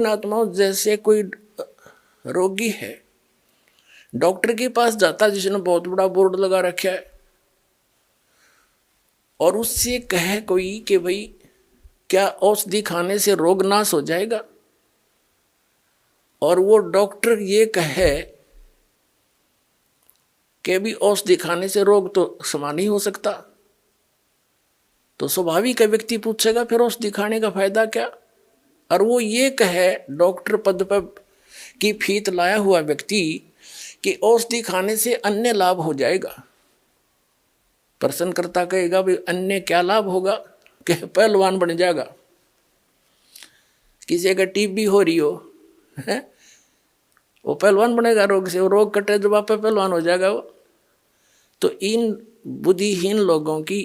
पुण्यात्माओं, जैसे कोई रोगी है, डॉक्टर के पास जाता जिसने बहुत बड़ा बोर्ड लगा रखा है, और उससे कहे कोई कि भाई क्या औषधि खाने से रोग नाश हो जाएगा, और वो डॉक्टर ये कहे कि भी औषधि खाने से रोग तो समान ही हो सकता, तो स्वाभाविक है व्यक्ति पूछेगा फिर औषधि खाने का फायदा क्या। और वो ये कहे डॉक्टर पद पर की फीत लाया हुआ व्यक्ति कि औषधि खाने से अन्य लाभ हो जाएगा। प्रश्नकर्ता कहेगा भाई अन्य क्या लाभ होगा, कि पहलवान बन जाएगा। किसी का टीबी हो रही हो है, वो पहलवान बनेगा रोग से, वो रोग कटे जब आप पहलवान हो जाएगा वो। तो इन बुद्धिहीन लोगों की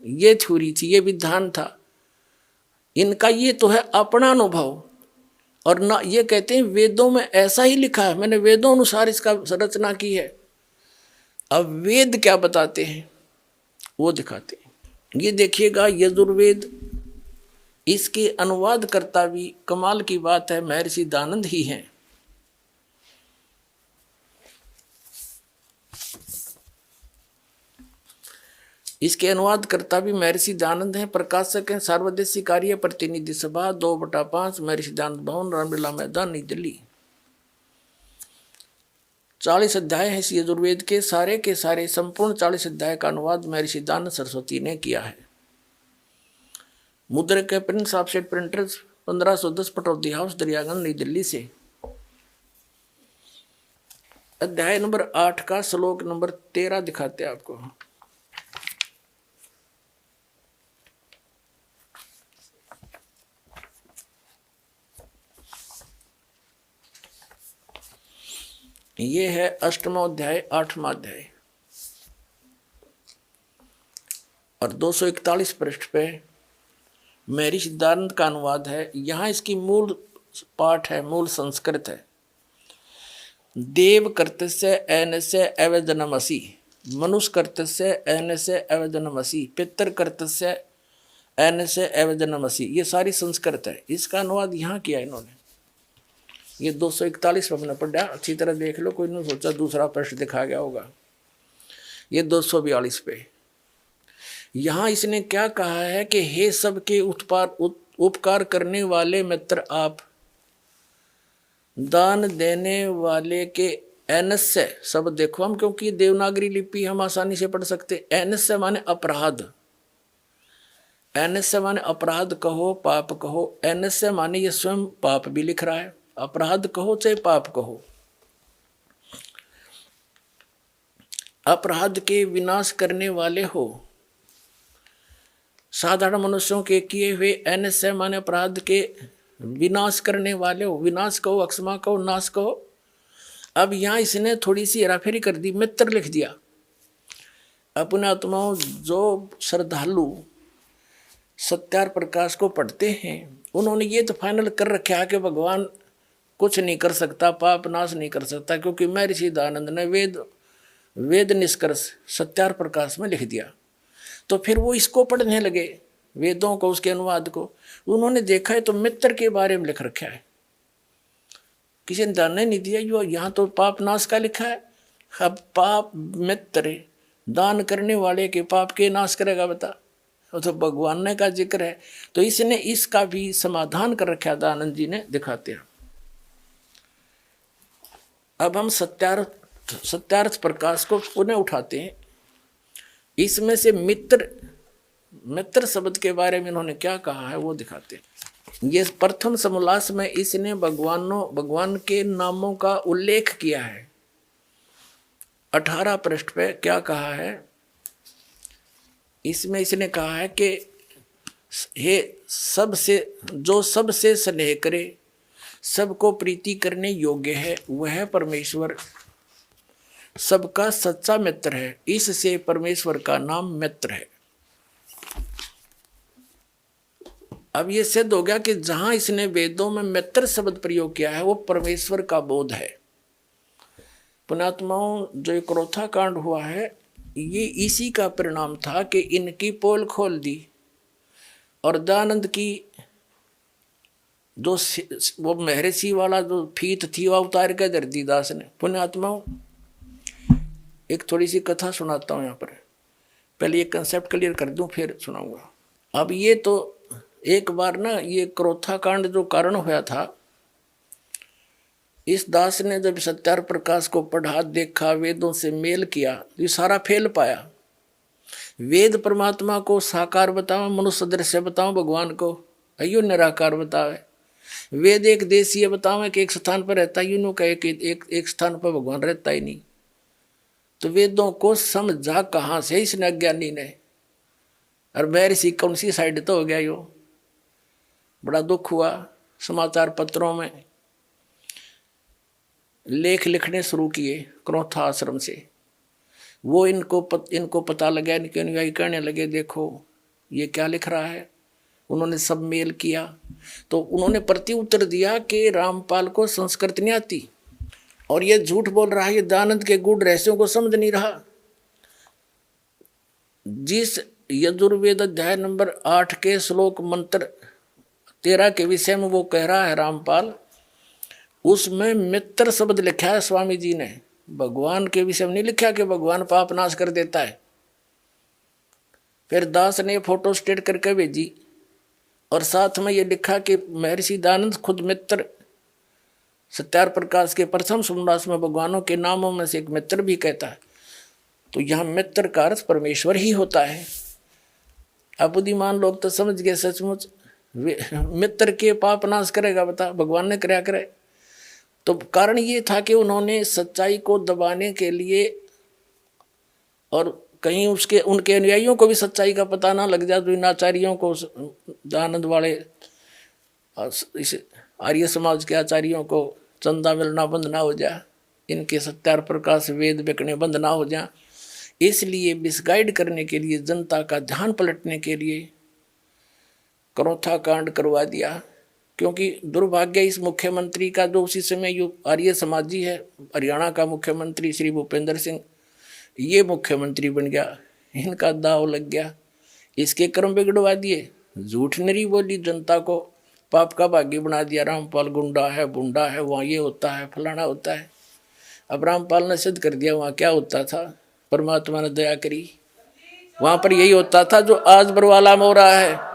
ये थ्योरी थी, ये विधान था इनका। ये तो है अपना अनुभव, और ना ये कहते हैं वेदों में ऐसा ही लिखा है, मैंने वेदों अनुसार इसका रचना की है। अब वेद क्या बताते हैं वो दिखाते हैं। ये देखिएगा यजुर्वेद, इसके अनुवाद करता भी कमाल की बात है, महर्षि दानंद ही हैं। इसके अनुवाद करता भी महर्षि दानंद हैं। प्रकाशक हैं सार्वदेशी कार्य प्रतिनिधि सभा 2/5 महर्षि दानंद भवन रामलीला मैदान नई दिल्ली। 40 अध्याय है इस यजुर्वेद के सारे संपूर्ण 40 अध्याय का अनुवाद महर्षि दानंद सरस्वती ने किया है। मुद्रक के Prince Offset Printers 1510 Pataudi house Daryaganj नई दिल्ली से। अध्याय नंबर 8 का श्लोक नंबर 13 दिखाते हैं आपको। ये है 8वां अध्याय 8वां अध्याय, और 241 पृष्ठ पे महर्षि दानंद का अनुवाद है। यहाँ इसकी मूल पाठ है, मूल संस्कृत है। देव कर्तस्य एनस्य एवजनमसि, मनुष्य कर्तस्य एनस्य एवजनमसि, पितर कर्तस्य एनस्य एवजनमसि। ये सारी संस्कृत है, इसका अनुवाद यहाँ किया इन्होंने। ये 241 पे हमने पढ़ा, अच्छी तरह देख लो, कोई नहीं सोचा दूसरा पृष्ठ दिखा गया होगा। ये 242 पे यहाँ इसने क्या कहा है कि हे सबके उपकार करने वाले मित्र आप, दान देने वाले के एनस्य शब्द देखो हम, क्योंकि देवनागरी लिपि हम आसानी से पढ़ सकते। एनस्य माने अपराध, एनस्य माने अपराध कहो पाप कहो, एनस्य माने ये स्वयं पाप भी लिख रहा है, अपराध कहो चाहे पाप कहो। अपराध के विनाश करने वाले हो, साधारण मनुष्यों के किए हुए एनस्य माने अपराध के विनाश करने वाले हो। विनाश कहो, अक्षमा कहो, नाश कहो। अब यहाँ इसने थोड़ी सी हेराफेरी कर दी, मित्र लिख दिया। अपने आत्माओं, जो श्रद्धालु सत्यार प्रकाश को पढ़ते हैं उन्होंने ये तो फाइनल कर रखा है कि भगवान कुछ नहीं कर सकता, पाप नाश नहीं कर सकता, क्योंकि महर्षि दानंद ने वेद निष्कर्ष सत्यार प्रकाश में लिख दिया। तो फिर वो इसको पढ़ने लगे, वेदों को, उसके अनुवाद को। उन्होंने देखा है तो मित्र के बारे में लिख रखा है, किसी ने ध्यान नहीं दिया। जो यहाँ तो पाप नाश का लिखा है, अब पाप मित्र दान करने वाले के पाप के नाश करेगा बता, तो भगवान ने का जिक्र है। तो इसने इसका भी समाधान कर रखा है, दानंद जी ने दिखाते हैं। अब हम सत्यार्थ प्रकाश को पुनः उठाते हैं। इसमें से मित्र शब्द के बारे में इन्होंने क्या कहा है वो दिखाते हैं। ये प्रथम समोल्लास में इसने भगवान के नामों का उल्लेख किया है। 18 पृष्ठ पे क्या कहा है, इसमें इसने कहा है कि हे जो सबसे स्नेह करे, सबको प्रीति करने योग्य है, वह परमेश्वर सबका सच्चा मित्र है। इससे परमेश्वर का नाम मित्र है। अब ये सिद्ध हो गया कि जहां इसने वेदों में मित्र शब्द प्रयोग किया है वो परमेश्वर का बोध है। पुण्यात्माओं, जो एक क्रोथा कांड हुआ है ये इसी का परिणाम था कि इनकी पोल खोल दी और दानंद की जो वो महर्षि वाला जो फीत थी वह उतार के धर दी दास ने। पुण्यात्माओं, एक थोड़ी सी कथा सुनाता हूँ यहाँ पर। पहले ये कंसेप्ट क्लियर कर दूं फिर सुनाऊंगा। अब ये तो एक बार ना, ये क्रोथा कांड जो कारण हुआ था, इस दास ने जब सत्यार प्रकाश को पढ़ा, देखा, वेदों से मेल किया, तो ये सारा फेल पाया। वेद परमात्मा को साकार बताओ, मनुष्य दृश्य बताओ, भगवान को अयो निराकार बतावे। वेद एक देशीय बतावे कि एक स्थान पर रहता ही, यूं कहे कि एक स्थान पर भगवान रहता ही नहीं। तो वेदों को समझा कहाँ से इसने, अज्ञानी ने। और महर्षि कौन सी साइड तो हो गया यो। बड़ा दुख हुआ। समाचार पत्रों में लेख लिखने शुरू किए क्रोथा आश्रम से। वो इनको पता लगा, इनके अनुयायी कहने लगे देखो ये क्या लिख रहा है। उन्होंने सब मेल किया तो उन्होंने प्रति उत्तर दिया कि रामपाल को संस्कृत नहीं आती और ये झूठ बोल रहा है, ये दयानंद के गूढ़ रहस्यों को समझ नहीं रहा। जिस यजुर्वेद अध्याय नंबर 8 के श्लोक मंत्र 13 के विषय में वो कह रहा है रामपाल, उसमें मित्र शब्द लिखा है स्वामी जी ने, भगवान के विषय में नहीं लिखा कि भगवान पाप नाश कर देता है। फिर दास ने फोटो स्टेट करके भेजी और साथ में ये लिखा कि महर्षि दयानंद खुद मित्र सत्यार प्रकाश के प्रथम सुमरास में भगवानों के नामों में से एक मित्र भी कहता है। तो यहाँ मित्र का अर्थ परमेश्वर ही होता है। अब बुद्धिमान लोग तो समझ गए सचमुच मित्र के पाप नाश करेगा, बता भगवान ने क्या करे। तो कारण ये था कि उन्होंने सच्चाई को दबाने के लिए और कहीं उनके अनुयायियों को भी सच्चाई का पता ना लग जाए, तो इन आचार्यों को, दयानंद वाले इस आर्य समाज के आचार्यों को चंदा मिलना बंद ना हो जाए, इनके सत्यार प्रकाश वेद बिकने बंद ना हो जाए। इसलिए मिसगाइड करने के लिए, जनता का ध्यान पलटने के लिए क्रोथा कांड करवा दिया। क्योंकि दुर्भाग्य इस मुख्यमंत्री का, जो उसी समय जो आर्य समाजी है, हरियाणा का मुख्यमंत्री श्री भूपेंद्र सिंह, ये मुख्यमंत्री बन गया, इनका दाव लग गया, इसके कर्म बिगड़वा दिए, झूठ नरी बोली, जनता को पाप का भागी बना दिया। रामपाल गुंडा है, बुंडा है, वहाँ ये होता है, फलाना होता है। अब रामपाल ने सिद्ध कर दिया वहाँ क्या होता था, परमात्मा ने दया करी, वहाँ पर यही होता था जो आज बरवाला में हो रहा है।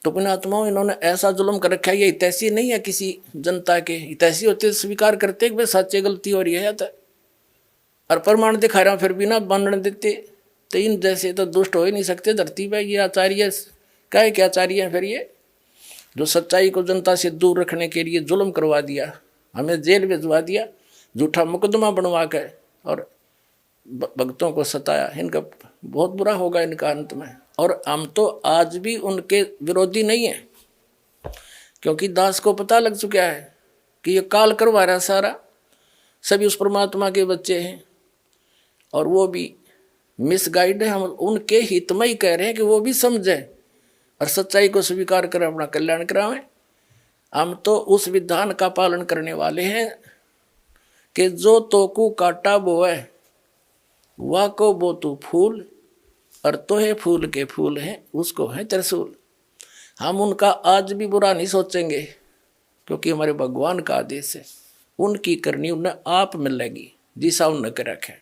तो पुण्यात्माओं, इन्होंने ऐसा जुल्म कर रखा है, ये हितैषी नहीं है किसी जनता के। हितैषी होते स्वीकार करते कि भाई सच्चे गलती हो रही है, और प्रमाण दिखा रहा फिर भी ना मानने देते। तो इन जैसे तो दुष्ट हो ही नहीं सकते धरती पे। ये आचार्य क्या क्या आचार्य हैं फिर ये, जो सच्चाई को जनता से दूर रखने के लिए जुल्म करवा दिया, हमें जेल भिजवा दिया, झूठा मुकदमा बनवा के और भक्तों को सताया। इनका बहुत बुरा होगा इनका अंत में। और हम तो आज भी उनके विरोधी नहीं हैं, क्योंकि दास को पता लग चुका है कि ये काल करवा रहा सारा, सभी उस परमात्मा के बच्चे हैं और वो भी मिसगाइड है। हम उनके हित में ही कह रहे हैं कि वो भी समझे और सच्चाई को स्वीकार करें, अपना कल्याण करावें। हम तो उस विधान का पालन करने वाले हैं कि जो तोकू काटा बोए वाह को बो तू फूल, और तो है फूल के फूल हैं उसको है त्रिशूल। हम उनका आज भी बुरा नहीं सोचेंगे, क्योंकि हमारे भगवान का आदेश है, उनकी करनी उन्हें आप मिलेगी जिसा उन्हें कर रखे।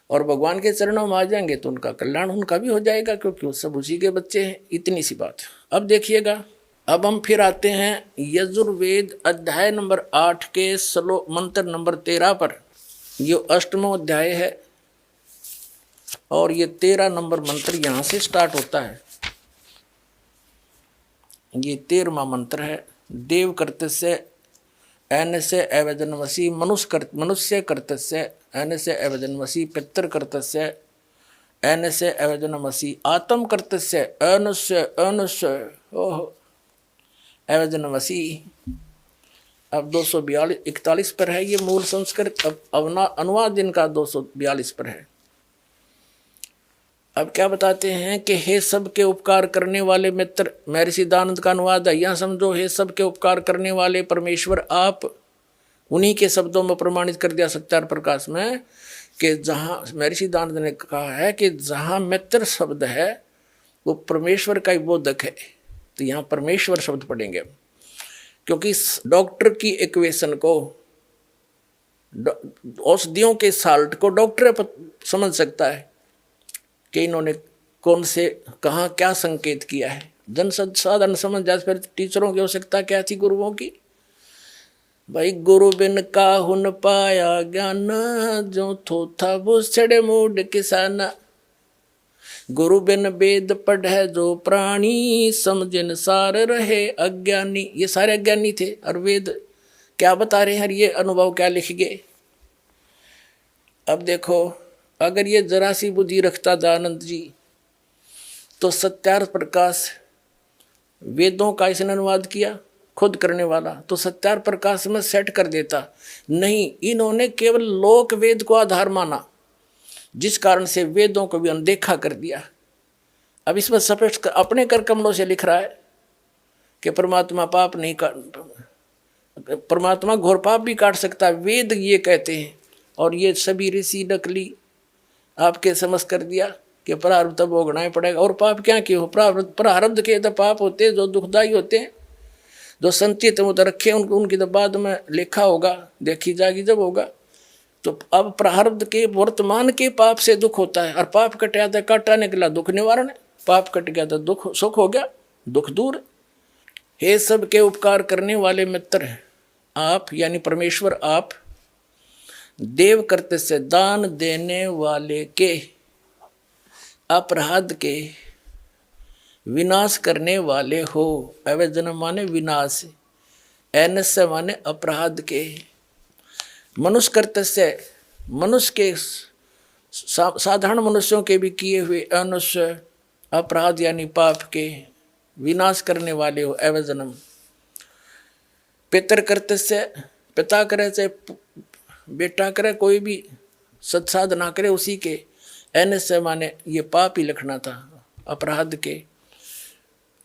और भगवान के चरणों में आ जाएंगे तो उनका कल्याण उनका भी हो जाएगा, क्योंकि वो सब उसी के बच्चे हैं। इतनी सी बात। अब देखिएगा, अब हम फिर आते हैं यजुर्वेद अध्याय नंबर 8 के श्लोक मंत्र नंबर 13 पर। ये 8वां अध्याय है और ये 13 नंबर मंत्र यहाँ से स्टार्ट होता है। ये 13वां मंत्र है। देव कर्तस्य एन से अवजन्मसी, मनुष्य कर्तस्य एन से अवजन्मसी, पितर कर्तस्य एन से अवजन्मसी, आत्म कर्तस्य अनुष्य ओह अवजन्मसी। अब 242-41 पर है ये मूल संस्कृत। अब अनुवाद इनका 242 पर है। अब क्या बताते हैं कि हे सबके उपकार करने वाले मित्र, महर्षि दयानंद का अनुवाद है। यहाँ समझो, हे सबके उपकार करने वाले परमेश्वर आप, उन्हीं के शब्दों में प्रमाणित कर दिया सत्यार प्रकाश में कि जहाँ महर्षि दयानंद ने कहा है कि जहाँ मित्र शब्द है वो परमेश्वर का ही बोधक है। तो यहाँ परमेश्वर शब्द पढ़ेंगे, क्योंकि डॉक्टर की इक्वेशन को, औषधियों के साल्ट को डॉक्टर समझ सकता है कि इन्होंने कौन से कहाँ क्या संकेत किया है। जन साधारण समझ जाए, फिर टीचरों की आवश्यकता क्या थी, गुरुओं की। भाई गुरु बिन काहू न पाया ज्ञान, जो थोथा वो छड़े मूड किसाना। गुरु बिन वेद पढ़े जो प्राणी, समझन सार रहे अज्ञानी। ये सारे अज्ञानी थे, और वेद क्या बता रहे हैं, ये अनुभव क्या लिख गए। अब देखो, अगर ये जरा सी बुद्धि रखता दयानंद जी, तो सत्यार्थ प्रकाश वेदों का इसने अनुवाद किया खुद करने वाला, तो सत्यार्थ प्रकाश में सेट कर देता। नहीं, इन्होंने केवल लोक वेद को आधार माना, जिस कारण से वेदों को भी अनदेखा कर दिया। अब इसमें स्पष्ट अपने कर कमलों से लिख रहा है कि परमात्मा पाप नहीं काट, परमात्मा घोर पाप भी काट सकता है, वेद ये कहते हैं। और ये सभी ऋषि नकली आपके समझ कर दिया कि प्रारब्ध तो भोगना ही पड़ेगा। और पाप क्या क्यों, प्रारब्ध के तो पाप होते हैं जो दुखदायी होते हैं, जो संचित वो तो रखे उनकी तो बाद में लिखा होगा, देखी जाएगी जब होगा। तो अब प्रारब्ध के वर्तमान के पाप से दुख होता है, और पाप कट गया तो काटा निकला दुख निवारण है, पाप कट गया तो दुख सुख हो गया, दुख दूर। हे सब के उपकार करने वाले मित्र आप, यानी परमेश्वर आप, देव करते से दान देने वाले के, अपराध के विनाश करने वाले हो। अवैधन माने विनाश, ऐनस्य माने अपराध के। मनुष्य करते से मनुष्य के, साधारण मनुष्यों के भी किए हुए अनुष्य अपराध यानी पाप के विनाश करने वाले हो। अवैधनम पितर करते से, पिता करे से बेटा करे, कोई भी सत्साधना करे उसी के, ऐनस्य माने ये पाप ही लिखना था, अपराध के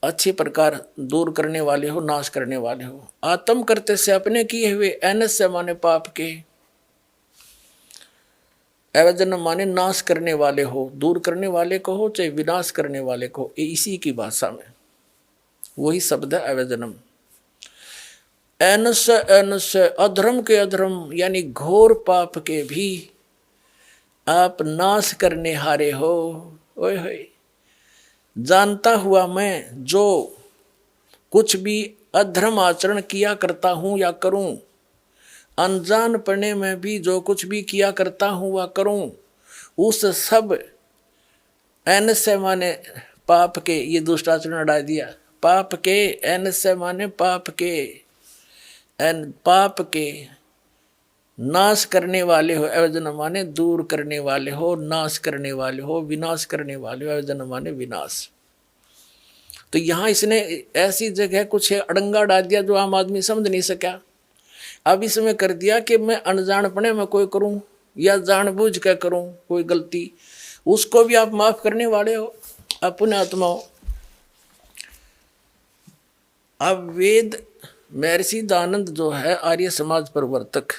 अच्छी प्रकार दूर करने वाले हो, नाश करने वाले हो। आत्म करते से अपने किए हुए, ऐनस्य माने पाप के, अवैधन माने नाश करने वाले हो, दूर करने वाले को हो चाहे विनाश करने वाले को, इसी की भाषा में वही शब्द है अवैधनम। ऐनस्य ऐनस्य अधर्म के अधर्म यानी घोर पाप के भी आप नाश करने हारे हो। ओए होए, जानता हुआ मैं जो कुछ भी अधर्म आचरण किया करता हूँ या करूँ, अनजान पढ़ने में भी जो कुछ भी किया करता हूँ वह करूँ, उस सब ऐनस्य माने पाप के, ये दुष्टाचरण हटा दिया, पाप के, ऐनस्य माने पाप के, पाप के नाश करने वाले हो। अवैधन माने दूर करने वाले हो, नाश करने वाले हो, विनाश करने वाले हो। अवैधन माने विनाश। तो यहाँ इसने ऐसी जगह कुछ अड़ंगा डाल दिया जो आम आदमी समझ नहीं सका। अब इसमें कर दिया कि मैं अनजानपने में कोई करूं या जानबूझ कर करूं कोई गलती, उसको भी आप माफ करने वाले हो अपने आत्माओं। अब वेद, महर्षि दयानंद जो है आर्य समाज प्रवर्तक,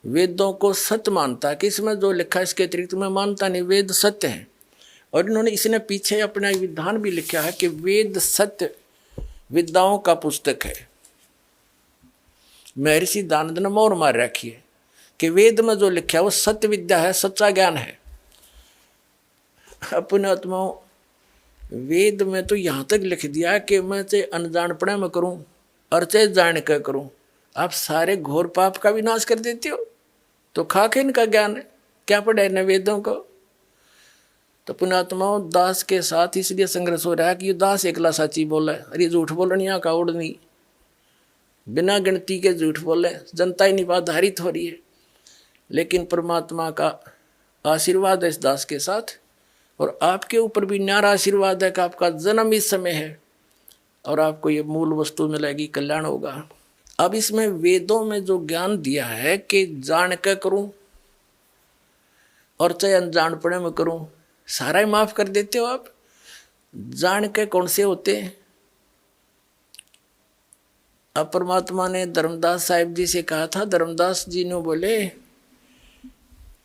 वेदों को सत्य मानता है कि इसमें जो लिखा है इसके अतिरिक्त मैं मानता नहीं, वेद सत्य है। और इन्होंने इसने पीछे अपना विधान भी लिखा है कि वेद सत्य विद्याओं का पुस्तक है। महर्षि दयानंद ने मोहर मार रखी है कि वेद में जो लिखा है वो सत्य विद्या है, सच्चा ज्ञान है। अपने आत्माओं, वेद में तो यहाँ तक लिख दिया है कि मैं चाहे अनजानपणे में करूँ और चाहे जान कर करूँ, आप सारे घोर पाप का विनाश कर देते हो। तो खाके इनका ज्ञान है, क्या पढ़े न वेदों को। तो पुण्यात्माओं, दास के साथ इसलिए संघर्ष हो रहा है कि ये दास एकला साची बोला है, अरे झूठ बोलनिया का उड़ नहीं, बिना गिनती के झूठ बोले, जनता ही निपाधारित हो रही है। लेकिन परमात्मा का आशीर्वाद है इस दास के साथ, और आपके ऊपर भी न्यारा आशीर्वाद है कि आपका जन्म इस समय है और आपको ये मूल वस्तु मिलेगी, कल्याण होगा। अब इसमें वेदों में जो ज्ञान दिया है कि जान के करूं और चाहे अनजानपणे में करूं, सारा ही माफ कर देते हो आप। जान के कौन से होते हैं? अब परमात्मा ने धर्मदास साहिब जी से कहा था, धर्मदास जी ने बोले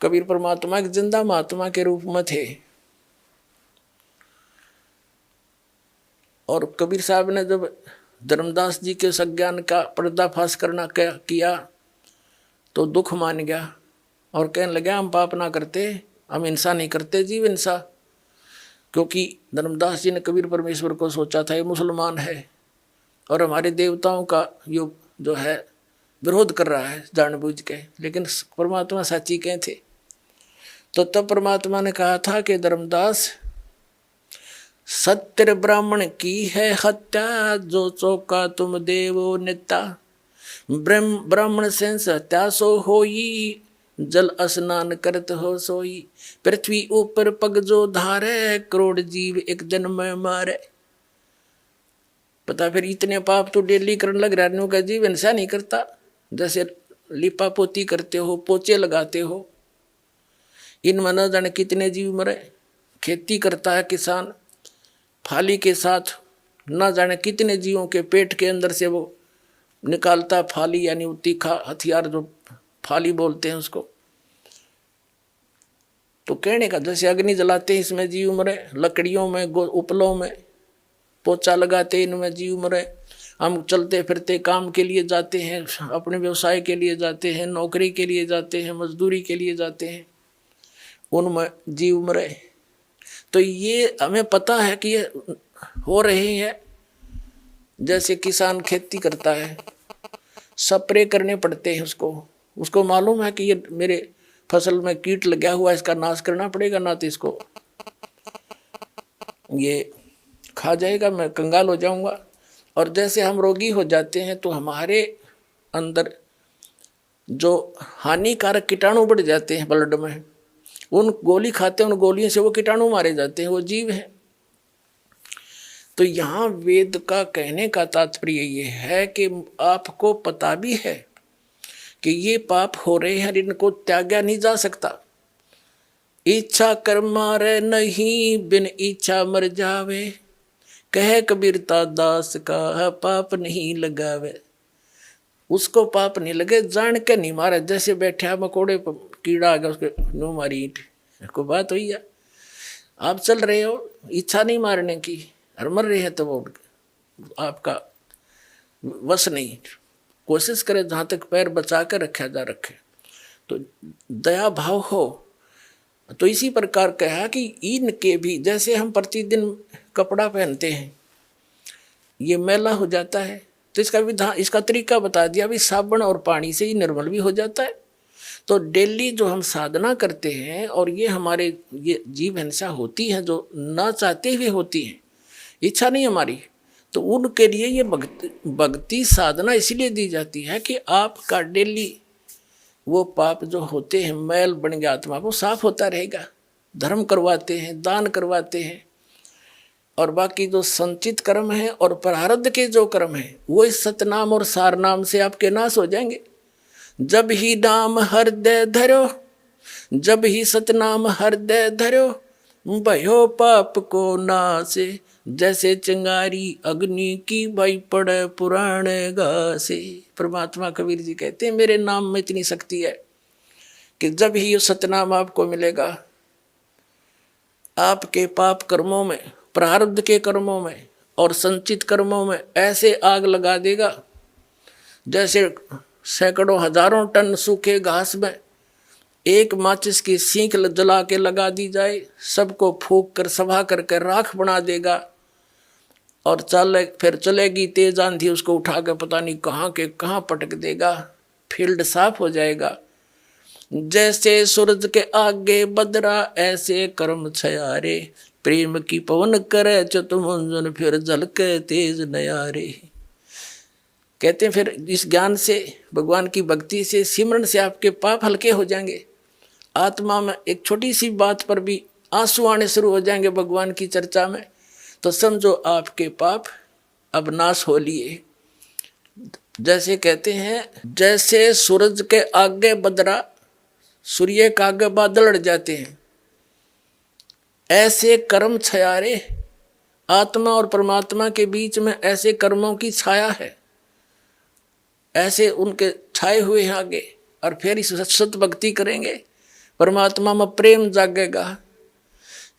कबीर परमात्मा एक जिंदा महात्मा के रूप में थे, और कबीर साहब ने जब धर्मदास जी के उस अज्ञान का पर्दाफाश करना किया तो दुख मान गया और कहने लगा हम पाप ना करते, हम हिंसा नहीं करते, जीव हिंसा। क्योंकि धर्मदास जी ने कबीर परमेश्वर को सोचा था ये मुसलमान है और हमारे देवताओं का जो है विरोध कर रहा है जानबूझ के, लेकिन परमात्मा साची कहे थे। तो तब परमात्मा ने कहा था कि धर्मदास, सत्य ब्राह्मण की है हत्या, जो चौका तुम देवो नेता। ब्राह्मण से हत्या सो होई, जल स्नान करत हो सोई। पृथ्वी ऊपर पग जो धारे, करोड़ जीव एक दिन में मारे। पता फिर इतने पाप तो डेली करने लग रहा का जीव हिंसा नहीं करता। जैसे लिपा पोती करते हो, पोचे लगाते हो, इनमें न जाने कितने जीव मरे। खेती करता है किसान, फाली के साथ न जाने कितने जीवों के पेट के अंदर से वो निकालता फाली, यानी वो तीखा हथियार जो फाली बोलते हैं उसको। तो कहने का जैसे अग्नि जलाते हैं इसमें जीव मरे, लकड़ियों में उपलों में पोचा लगाते इनमें जीव मरे। हम चलते फिरते काम के लिए जाते हैं, अपने व्यवसाय के लिए जाते हैं, नौकरी के लिए जाते हैं, मजदूरी के लिए जाते हैं, उनमें जीव मरे। तो ये हमें पता है कि ये हो रही है। जैसे किसान खेती करता है, स्प्रे करने पड़ते हैं उसको मालूम है कि ये मेरे फसल में कीट लगा हुआ, इसका नाश करना पड़ेगा, ना तो इसको ये खा जाएगा, मैं कंगाल हो जाऊंगा। और जैसे हम रोगी हो जाते हैं तो हमारे अंदर जो हानिकारक कीटाणु बढ़ जाते हैं ब्लड में, उन गोली खाते हैं, उन गोलियों से वो कीटाणु मारे जाते हैं, वो जीव हैं। तो यहाँ वेद का कहने का तात्पर्य ये है कि आपको पता भी है कि ये पाप हो रहे हैं, इनको त्यागा नहीं जा सकता। इच्छा कर मारे नहीं, बिन इच्छा मर जावे। कहे कबीरता दास का, पाप नहीं लगावे। उसको पाप नहीं लगे, जान के नहीं मारे। जैसे बैठा मकोड़े पर कीड़ा आ गया, उसके नो मारी ईंट, को बात हुई है। आप चल रहे हो, इच्छा नहीं मारने की, और मर रहे हैं तो वो आपका वश नहीं। कोशिश करें जहाँ तक पैर बचा कर रखा जा रखे। तो दया भाव हो। तो इसी प्रकार कहा कि इनके भी, जैसे हम प्रतिदिन कपड़ा पहनते हैं, ये मैला हो जाता है, तो इसका विधान, इसका तरीका बता दिया, भी साबुन और पानी से ही निर्मल भी हो जाता है। तो डेली जो हम साधना करते हैं और ये हमारे ये जीव हिंसा होती है, जो ना चाहते हुए होती है, इच्छा नहीं हमारी, तो उनके लिए ये भक्ति साधना इसलिए दी जाती है कि आपका डेली वो पाप जो होते हैं, मैल बन गया आत्मा, वो साफ होता रहेगा। धर्म करवाते हैं, दान करवाते हैं, और बाकी जो संचित कर्म है और प्रारब्ध के जो कर्म है, वो इस सतनाम और सार नाम से आपके नाश हो जाएंगे। जब ही नाम हृदय धरो, जब ही सतनाम हृदय धरो, भयो पाप को नासे। जैसे चिंगारी अग्नि की, भाई पड़े पुराण घासे। परमात्मा कबीर जी कहते हैं मेरे नाम में इतनी शक्ति है कि जब ही ये सतनाम आपको मिलेगा, आपके पाप कर्मों में, प्रारब्ध के कर्मों में और संचित कर्मों में ऐसे आग लगा देगा, जैसे सैकड़ों हजारों टन सूखे घास में एक माचिस की सीख जला के लगा दी जाए, सबको फूंक कर सभा करके राख बना देगा। और फिर चलेगी तेज आंधी, उसको उठा के पता नहीं कहाँ के कहाँ पटक देगा, फील्ड साफ हो जाएगा। जैसे सूरज के आगे बदरा, ऐसे कर्म छयारे। प्रेम की पवन करे चतुमंजन, फिर झलके तेज नयारे। कहते हैं फिर इस ज्ञान से, भगवान की भक्ति से, सिमरन से आपके पाप हल्के हो जाएंगे। आत्मा में एक छोटी सी बात पर भी आंसू आने शुरू हो जाएंगे भगवान की चर्चा में, तो समझो आपके पाप अब नाश हो लिए। जैसे कहते हैं, जैसे सूरज के आगे बदरा, सूर्य के आगे बादल अड़ जाते हैं, ऐसे कर्म छयारे। आत्मा और परमात्मा के बीच में ऐसे कर्मों की छाया है, ऐसे उनके छाए हुए हैं आगे। और फिर इस सत भक्ति करेंगे, परमात्मा में प्रेम जागेगा।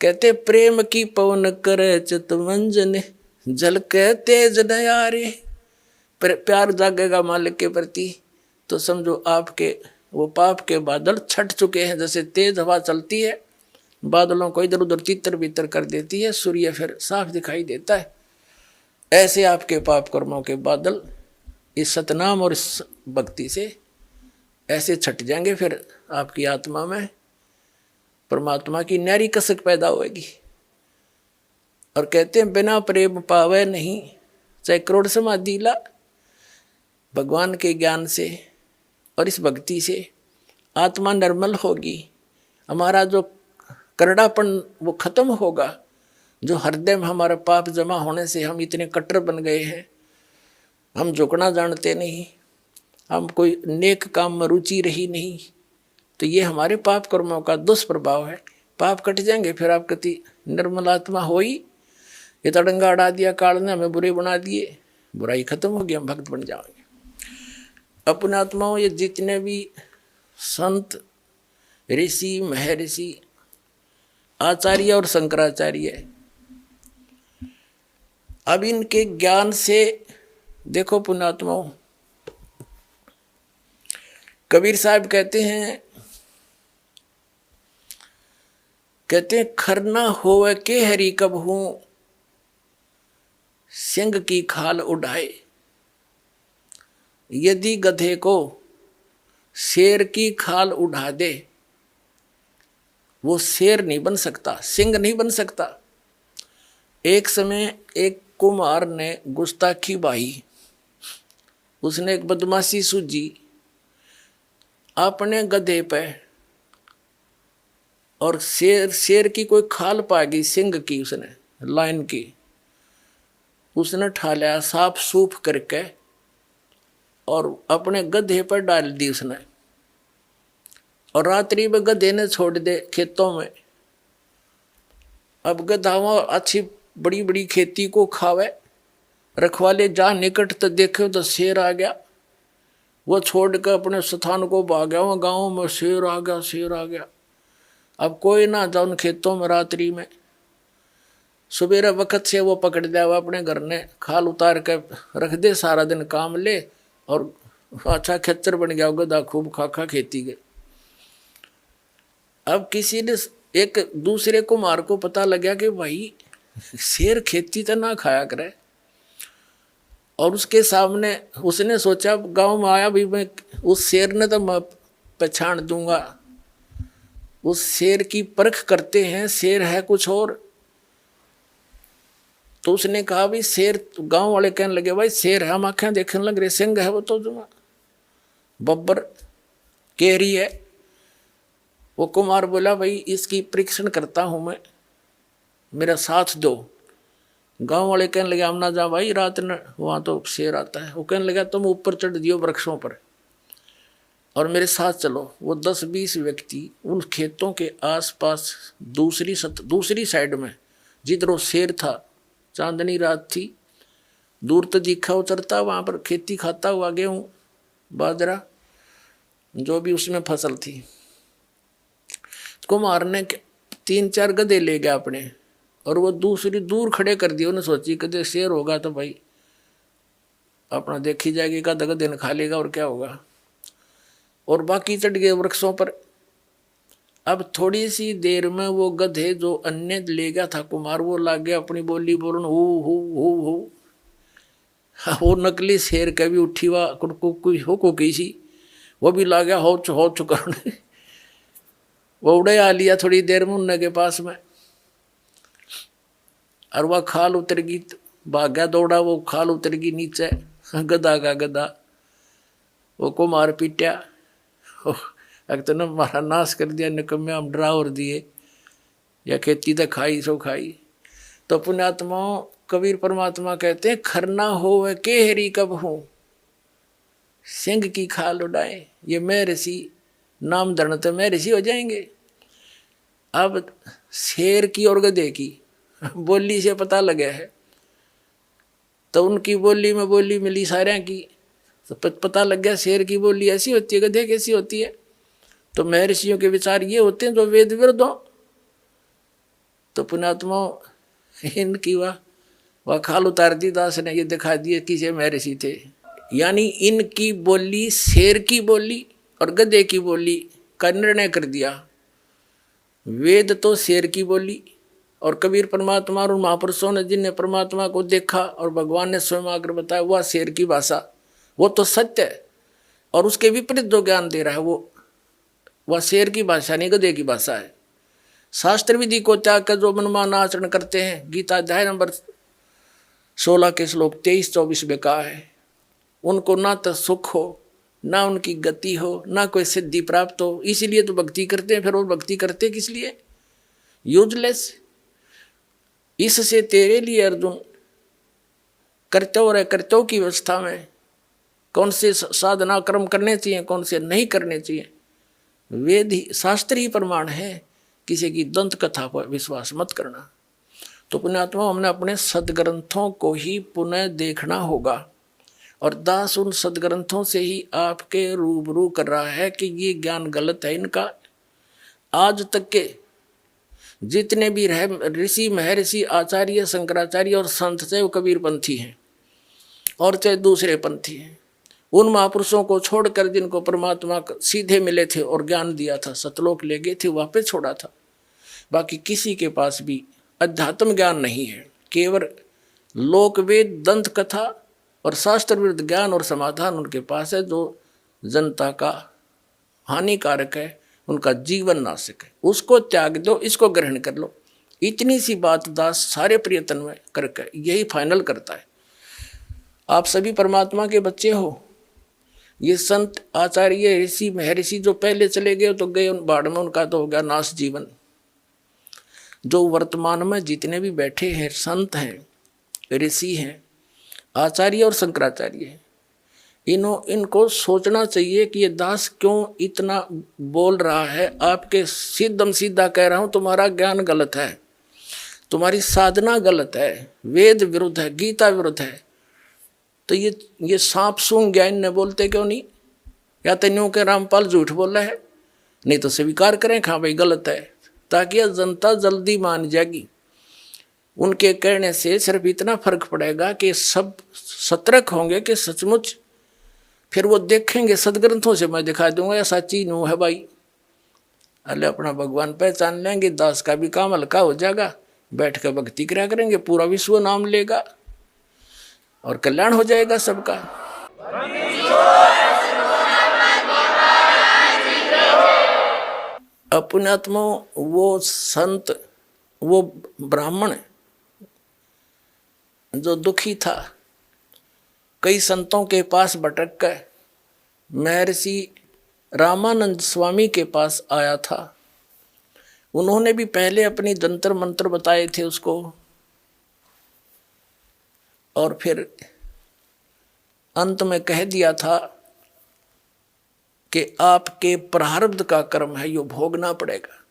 कहते प्रेम की पवन करे चितमंजन, जल के तेज नयारे, प्यार जागेगा मालिक के प्रति तो समझो आपके वो पाप के बादल छट चुके हैं। जैसे तेज हवा चलती है, बादलों को इधर उधर तितर बितर कर देती है, सूर्य फिर साफ दिखाई देता है, ऐसे आपके पाप कर्मों के बादल इस सतनाम और इस भक्ति से ऐसे छट जाएंगे। फिर आपकी आत्मा में परमात्मा की न्यारी कसक पैदा होगी। और कहते हैं बिना प्रेम पावे नहीं, चाहे करोड़ समाधि ला। भगवान के ज्ञान से और इस भक्ति से आत्मा निर्मल होगी, हमारा जो करड़ापन वो खत्म होगा। जो हृदय में हमारा पाप जमा होने से हम इतने कट्टर बन गए हैं, हम झुकना जानते नहीं, हम कोई नेक काम में रुचि रही नहीं, तो ये हमारे पाप कर्मों का दुष्प्रभाव है। पाप कट जाएंगे, फिर आप कति निर्मल आत्मा हो ही। ये तड़ंगा अड़ा दिया काल ने, हमें बुरे बना दिए, बुराई खत्म होगी, हम भक्त बन जाएंगे। अपने आत्माओं, ये जितने भी संत ऋषि महर्षि आचार्य और शंकराचार्य, अब इनके ज्ञान से देखो पुण्यात्माओं, कबीर साहब कहते हैं खरना होवे के हरि कब हूं, सिंह की खाल उड़ाए। यदि गधे को शेर की खाल उड़ा दे, वो शेर नहीं बन सकता, सिंह नहीं बन सकता। एक समय एक कुम्हार ने गुस्ताखी बाही, उसने एक बदमाशी सूझी अपने गधे पे, और शेर की कोई खाल पा गई, सिंह की, उसने लाइन की, उसने ठा लिया साफ सूफ करके और अपने गधे पर डाल दी उसने। और रात्रि में गधे ने छोड़ दे खेतों में। अब गधा अच्छी बड़ी बड़ी खेती को खावे, रखवाले जा निकट तो देखे तो शेर आ गया, वो छोड़ कर अपने स्थान को भाग गया, वहाँ गाँव में शेर आ गया, शेर आ गया। अब कोई ना था उन खेतों में रात्रि में, सुबेरे वक्त से वो पकड़ दिया, वो अपने घर ने खाल उतार के रख दे, सारा दिन काम ले, और अच्छा खेचर बन गया गधा, खूब खा खा खेती के। अब किसी ने एक दूसरे कुम्हार को पता लगा कि भाई शेर खेती तो ना खाया करे, और उसके सामने उसने सोचा गांव में आया भी मैं उस शेर ने तो मैं पहचान दूंगा, उस शेर की परख करते हैं, शेर है कुछ और। तो उसने कहा भाई शेर, गांव वाले कहने लगे भाई शेर है, हम आँखें देखने लग रहे, सिंह है वो तो जुमा बब्बर केरी है। वो कुमार बोला भाई इसकी परीक्षण करता हूं मैं, मेरा साथ दो। गांव वाले कहने लगे हम ना जा भाई, रात न वहां तो शेर आता है। वो कहने लगा तुम ऊपर चढ़ दियो वृक्षों पर और मेरे साथ चलो। वो 10-20 व्यक्ति उन खेतों के आसपास दूसरी साइड में जिधर वो शेर था, चांदनी रात थी, दूर तो दिखा उतरता, वहां पर खेती खाता हुआ, गेहूं बाजरा जो भी उसमें फसल थी। कुम्हार ने 3-4 गधे ले गया अपने, और वो दूसरी दूर खड़े कर दिए। उन्हें सोची कदे शेर होगा तो भाई अपना देखी जाएगी, का गधे ने खा लेगा और क्या होगा। और बाकी चढ़ गए वृक्षों पर। अब थोड़ी सी देर में वो गधे जो अन्य ले गया था कुमार, वो लाग गया अपनी बोली बोलन हो। वो नकली शेर का भी उठी हुआ हो किसी, वो भी ला गया हो चुका। वो उड़े आ लिया थोड़ी देर में उन्ने के पास में, और वह खाल उतर गई, भाग्या दौड़ा, वो खाल उतर गई नीचे, गधा का गधा। वो कुमार पीटा, तो न हमारा नाश कर दिया, निकम्मे हम डरावर दिए, या खेती तो खाई सो खाई। तो पुण्यात्माओं, कबीर परमात्मा कहते हैं खरना हो वे के हरि कब हूँ, सिंह की खाल उड़ाए। ये मैं ऋषि नाम धरण तो मैं ऋषि हो जाएंगे। अब शेर की और गधे की बोली से पता लगा है, तो उनकी बोली में बोली मिली सारे की, तो पता लग गया शेर की बोली ऐसी होती है, गधे कैसी होती है। तो महर्षियों के विचार ये होते हैं जो वेद विरुद्ध हो। तो पुण्यात्मा इनकी वाह वह खाल उतार दी दास ने, ये दिखा दिए कि ये महर्षि थे। यानी इनकी बोली शेर की बोली और गधे की बोली का निर्णय कर दिया। वेद तो शेर की बोली, और कबीर परमात्मा और महापुरुषों ने जिनने परमात्मा को देखा और भगवान ने स्वयं आकर बताया, वह शेर की भाषा, वो तो सत्य है। और उसके विपरीत जो ज्ञान दे रहा है वह शेर की भाषा नहीं, गधे की भाषा है। शास्त्र विधि को त्याग कर जो मनमान आचरण करते हैं, गीता अध्याय नंबर 16 के श्लोक 23-24 में कहा है, उनको ना तो सुख हो, ना उनकी गति हो, ना कोई सिद्धि प्राप्त हो। इसीलिए तो भक्ति करते हैं। फिर वो भक्ति करते किस लिए? यूजलेस। इससे तेरे लिए अर्जुन कर्तव्य और अकर्तव्य की व्यवस्था में कौन से साधना कर्म करने चाहिए, कौन से नहीं करने चाहिए, वेद ही शास्त्र ही प्रमाण है। किसी की दंत कथा पर विश्वास मत करना। तो पुण्यात्मा, हमने अपने सदग्रंथों को ही पुनः देखना होगा, और दास उन सदग्रंथों से ही आपके रूबरू कर रहा है कि ये ज्ञान गलत है इनका। आज तक के जितने भी ऋषि महर्षि आचार्य शंकराचार्य और संत, चाहे वो कबीर पंथी हैं और चाहे दूसरे पंथी हैं, उन महापुरुषों को छोड़कर जिनको परमात्मा सीधे मिले थे और ज्ञान दिया था, सतलोक ले गए थे, वापस छोड़ा था। बाकी किसी के पास भी अध्यात्म ज्ञान नहीं है। केवल लोकवेद, दंत कथा और शास्त्र विरुद्ध ज्ञान और समाधान उनके पास है, जो जनता का हानिकारक है, उनका जीवन नाशक है। उसको त्याग दो, इसको ग्रहण कर लो। इतनी सी बात दास सारे प्रयत्न में करके यही फाइनल करता है। आप सभी परमात्मा के बच्चे हो। ये संत आचार्य ऋषि महर्षि जो पहले चले गए तो गए बाढ़ में, उनका तो हो गया नाश जीवन। जो वर्तमान में जितने भी बैठे हैं संत हैं, ऋषि हैं, आचार्य और शंकराचार्य हैं, इनको सोचना चाहिए कि ये दास क्यों इतना बोल रहा है। आपके सीधम सीधा कह रहा हूँ, तुम्हारा ज्ञान गलत है, तुम्हारी साधना गलत है, वेद विरुद्ध है, गीता विरुद्ध है। तो ये सांप सूंघ ज्ञान ने बोलते क्यों नहीं? या तो न्यू के रामपाल झूठ बोल रहा है, नहीं तो स्वीकार करें हाँ भाई गलत है, ताकि यह जनता जल्दी मान जाएगी। उनके कहने से सिर्फ इतना फर्क पड़ेगा कि सब सतर्क होंगे कि सचमुच, फिर वो देखेंगे सदग्रंथों से मैं दिखा दूंगा या सच्ची नू है भाई। अल्लाह अपना भगवान पहचान लेंगे, दास का भी काम हल्का हो जाएगा, बैठ कर भक्ति करा करेंगे, पूरा विश्व नाम लेगा और कल्याण हो जाएगा सबका। अपनात्मा वो संत, वो ब्राह्मण जो दुखी था, कई संतों के पास भटक कर महर्षि रामानंद स्वामी के पास आया था। उन्होंने भी पहले अपनी जंतर मंत्र बताए थे उसको, और फिर अंत में कह दिया था कि आपके प्रारब्ध का कर्म है, यो भोगना पड़ेगा।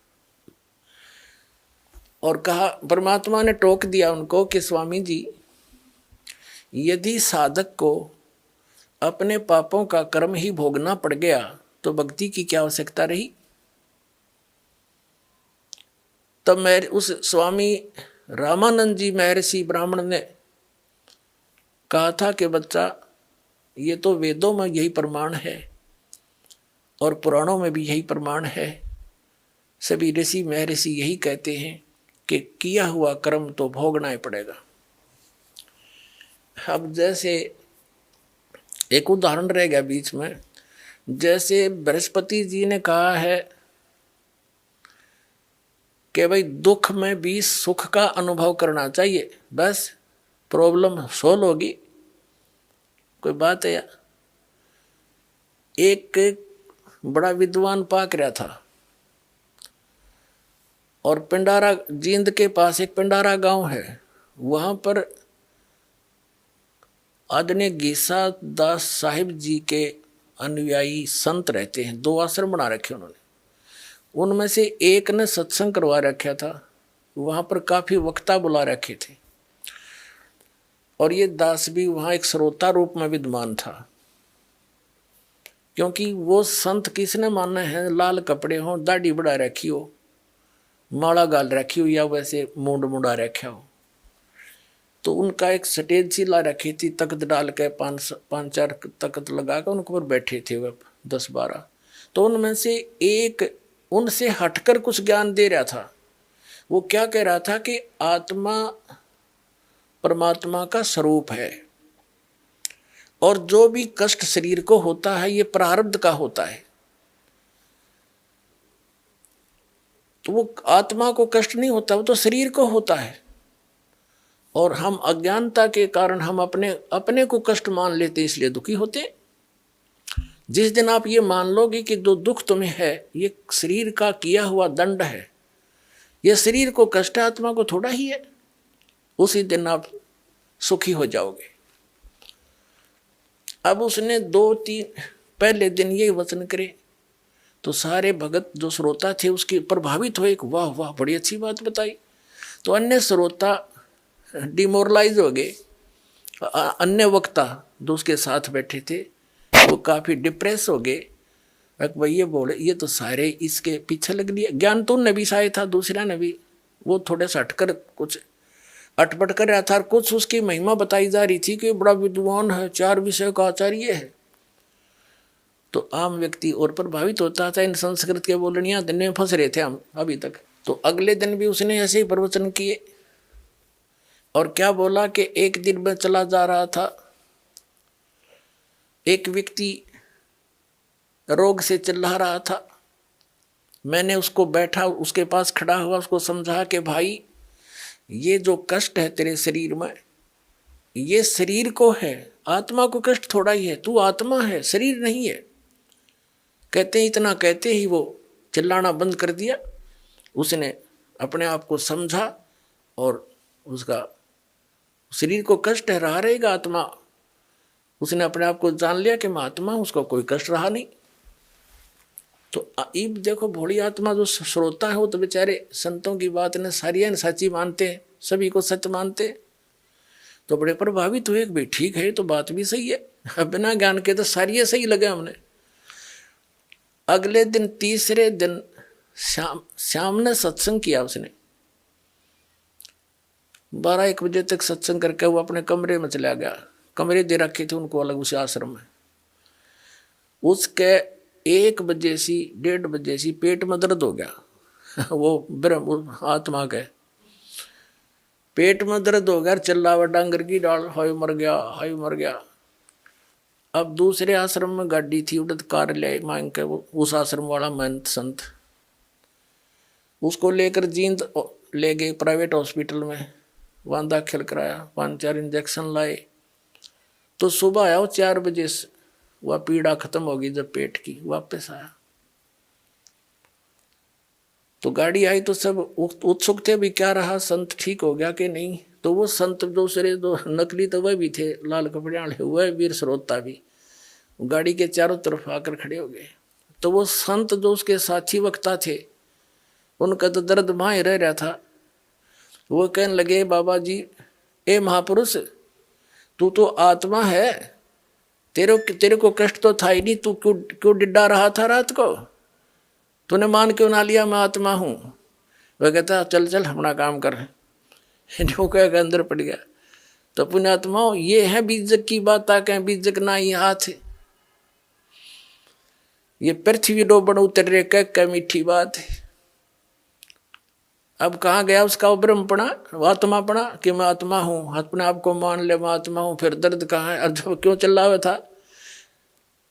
और कहा, परमात्मा ने टोक दिया उनको कि स्वामी जी, यदि साधक को अपने पापों का कर्म ही भोगना पड़ गया तो भक्ति की क्या आवश्यकता रही। तब मैं उस स्वामी रामानंद जी महर्षि ब्राह्मण ने कहा था कि बच्चा, ये तो वेदों में यही प्रमाण है और पुराणों में भी यही प्रमाण है, सभी ऋषि महर्षि यही कहते हैं कि किया हुआ कर्म तो भोगना ही पड़ेगा। अब जैसे एक उदाहरण रह गया बीच में, जैसे बृहस्पति जी ने कहा है कि भाई दुख में भी सुख का अनुभव करना चाहिए, बस प्रॉब्लम सोल्व होगी। कोई बात है यार। एक बड़ा विद्वान पाक रहा था और पिंडारा जींद के पास एक पिंडारा गांव है, वहां पर आदरणीय गीसा दास साहिब जी के अनुयायी संत रहते हैं। 2 आश्रम बना रखे उन्होंने, उनमें से एक ने सत्संग करवा रखा था, वहां पर काफी वक्ता बुला रखे थे, और ये दास भी वहां एक श्रोता रूप में विद्यमान था। क्योंकि वो संत किसने मानना है, लाल कपड़े हो, दाढ़ी बढ़ा रखी हो, माला गाल रखी हो, या वैसे मूंड मुड़ा रखा हो, तो उनका एक स्टेज सी ला रखी थी, तख्त डाल के पांच चार तख्त लगा कर उनके ऊपर बैठे थे वह 10-12। तो उनमें से एक उनसे हटकर कुछ ज्ञान दे रहा था। वो क्या कह रहा था कि आत्मा परमात्मा का स्वरूप है और जो भी कष्ट शरीर को होता है ये प्रारब्ध का होता है। तो वो आत्मा को कष्ट नहीं होता, वो तो शरीर को होता है। और हम अज्ञानता के कारण हम अपने को कष्ट मान लेते, इसलिए दुखी होते। जिस दिन आप ये मान लोगे कि जो दुख तुम्हें है ये शरीर का किया हुआ दंड है, ये शरीर को कष्ट है, आत्मा को थोड़ा ही है, उसी दिन आप सुखी हो जाओगे। अब उसने 2-3 पहले दिन ये वचन करे तो सारे भगत जो श्रोता थे उसके प्रभावित हुए, वाह वाह बड़ी अच्छी बात बताई। तो अन्य श्रोता डिमोरलाइज हो गए, अन्य वक्ता जो उसके साथ बैठे थे वो काफी डिप्रेस हो गए। भाई ये बोले ये तो सारे इसके पीछे लग लिए। ज्ञान तो उनने भी शायद था, दूसरा ने भी, वो थोड़े से हटकर कुछ अटपट कर रहा था। कुछ उसकी महिमा बताई जा रही थी कि बड़ा विद्वान है, 4 विषय का आचार्य है। तो आम व्यक्ति और प्रभावित होता था। इन संस्कृत के बोलनिया दिन में फंस रहे थे हम अभी तक। तो अगले दिन भी उसने ऐसे ही प्रवचन किए और क्या बोला कि एक दिन में चला जा रहा था, एक व्यक्ति रोग से चिल्ला रहा था। मैंने उसको बैठा उसके पास खड़ा हुआ, उसको समझा कि भाई ये जो कष्ट है तेरे शरीर में ये शरीर को है, आत्मा को कष्ट थोड़ा ही है, तू आत्मा है शरीर नहीं है। कहते ही इतना कहते ही वो चिल्लाना बंद कर दिया। उसने अपने आप को समझा और उसका शरीर को कष्ट है, रहा रहेगा आत्मा। उसने अपने आप को जान लिया कि मैं आत्मा हूं, उसको कोई कष्ट रहा नहीं। तो अब देखो भोली आत्मा जो श्रोता है वो तो बेचारे संतों की बात ने सारी सच्ची मानते हैं, सभी को सच मानते। तो बड़े प्रभावित हुए कि भाई ठीक है तो बात भी सही है, बिना ज्ञान के तो सारी सही लगे हमने। अगले दिन तीसरे दिन शाम ने सत्संग किया। उसने 12-1 बजे तक सत्संग करके वो अपने कमरे में चला गया। कमरे दे रखे थे उनको अलग उस आश्रम में। उसके 1 बजे से 1:30 बजे से पेट में दर्द हो गया। वो ब्रह्म आत्मा के पेट में दर्द हो गया, चिल्लावा डांगर की डाल, हाय मर गया, हाय मर गया। अब दूसरे आश्रम में गाड़ी थी, उड़द कार ले मांग के वो उस आश्रम वाला महंत संत उसको लेकर जींद ले गए प्राइवेट हॉस्पिटल में, वहाँ दाखिल कराया, 5-4 इंजेक्शन लाए। तो सुबह आया वो 4 बजे से, वह पीड़ा खत्म होगी जब पेट की, वापस आया। तो गाड़ी आई तो सब उत्सुक थे भी क्या रहा, संत ठीक हो गया कि नहीं। तो वो संत दूसरे दो नकली तो वह भी थे, लाल कपड़े वाले, वह वीर श्रोता भी गाड़ी के चारों तरफ आकर खड़े हो गए। तो वो संत जो उसके साथी वक्ता थे उनका तो दर्द वहाँ रह रहा था। वो कहने लगे बाबा जी, ए महापुरुष तू तो आत्मा है, तेरे को कष्ट तो था ही नहीं, तू क्यों डिड्डा रहा था रात को, तूने मान क्यों ना लिया मैं आत्मा हूँ। वह कहता चल चल अपना काम कर, जो कह अंदर पड़ गया। तो पुण्यात्मा ये है बीजक की बात, आके बीजक ना ही हाथ, ये पृथ्वी डोबण उतर रे कह मीठी बात है। अब कहाँ गया उसका वो ब्रह्मपणा, आत्मापणा कि मैं आत्मा हूँ, अपने आप को मान ले मैं आत्मा हूँ। फिर दर्द कहाँ है, अर्ध क्यों चिल्ला हुआ था।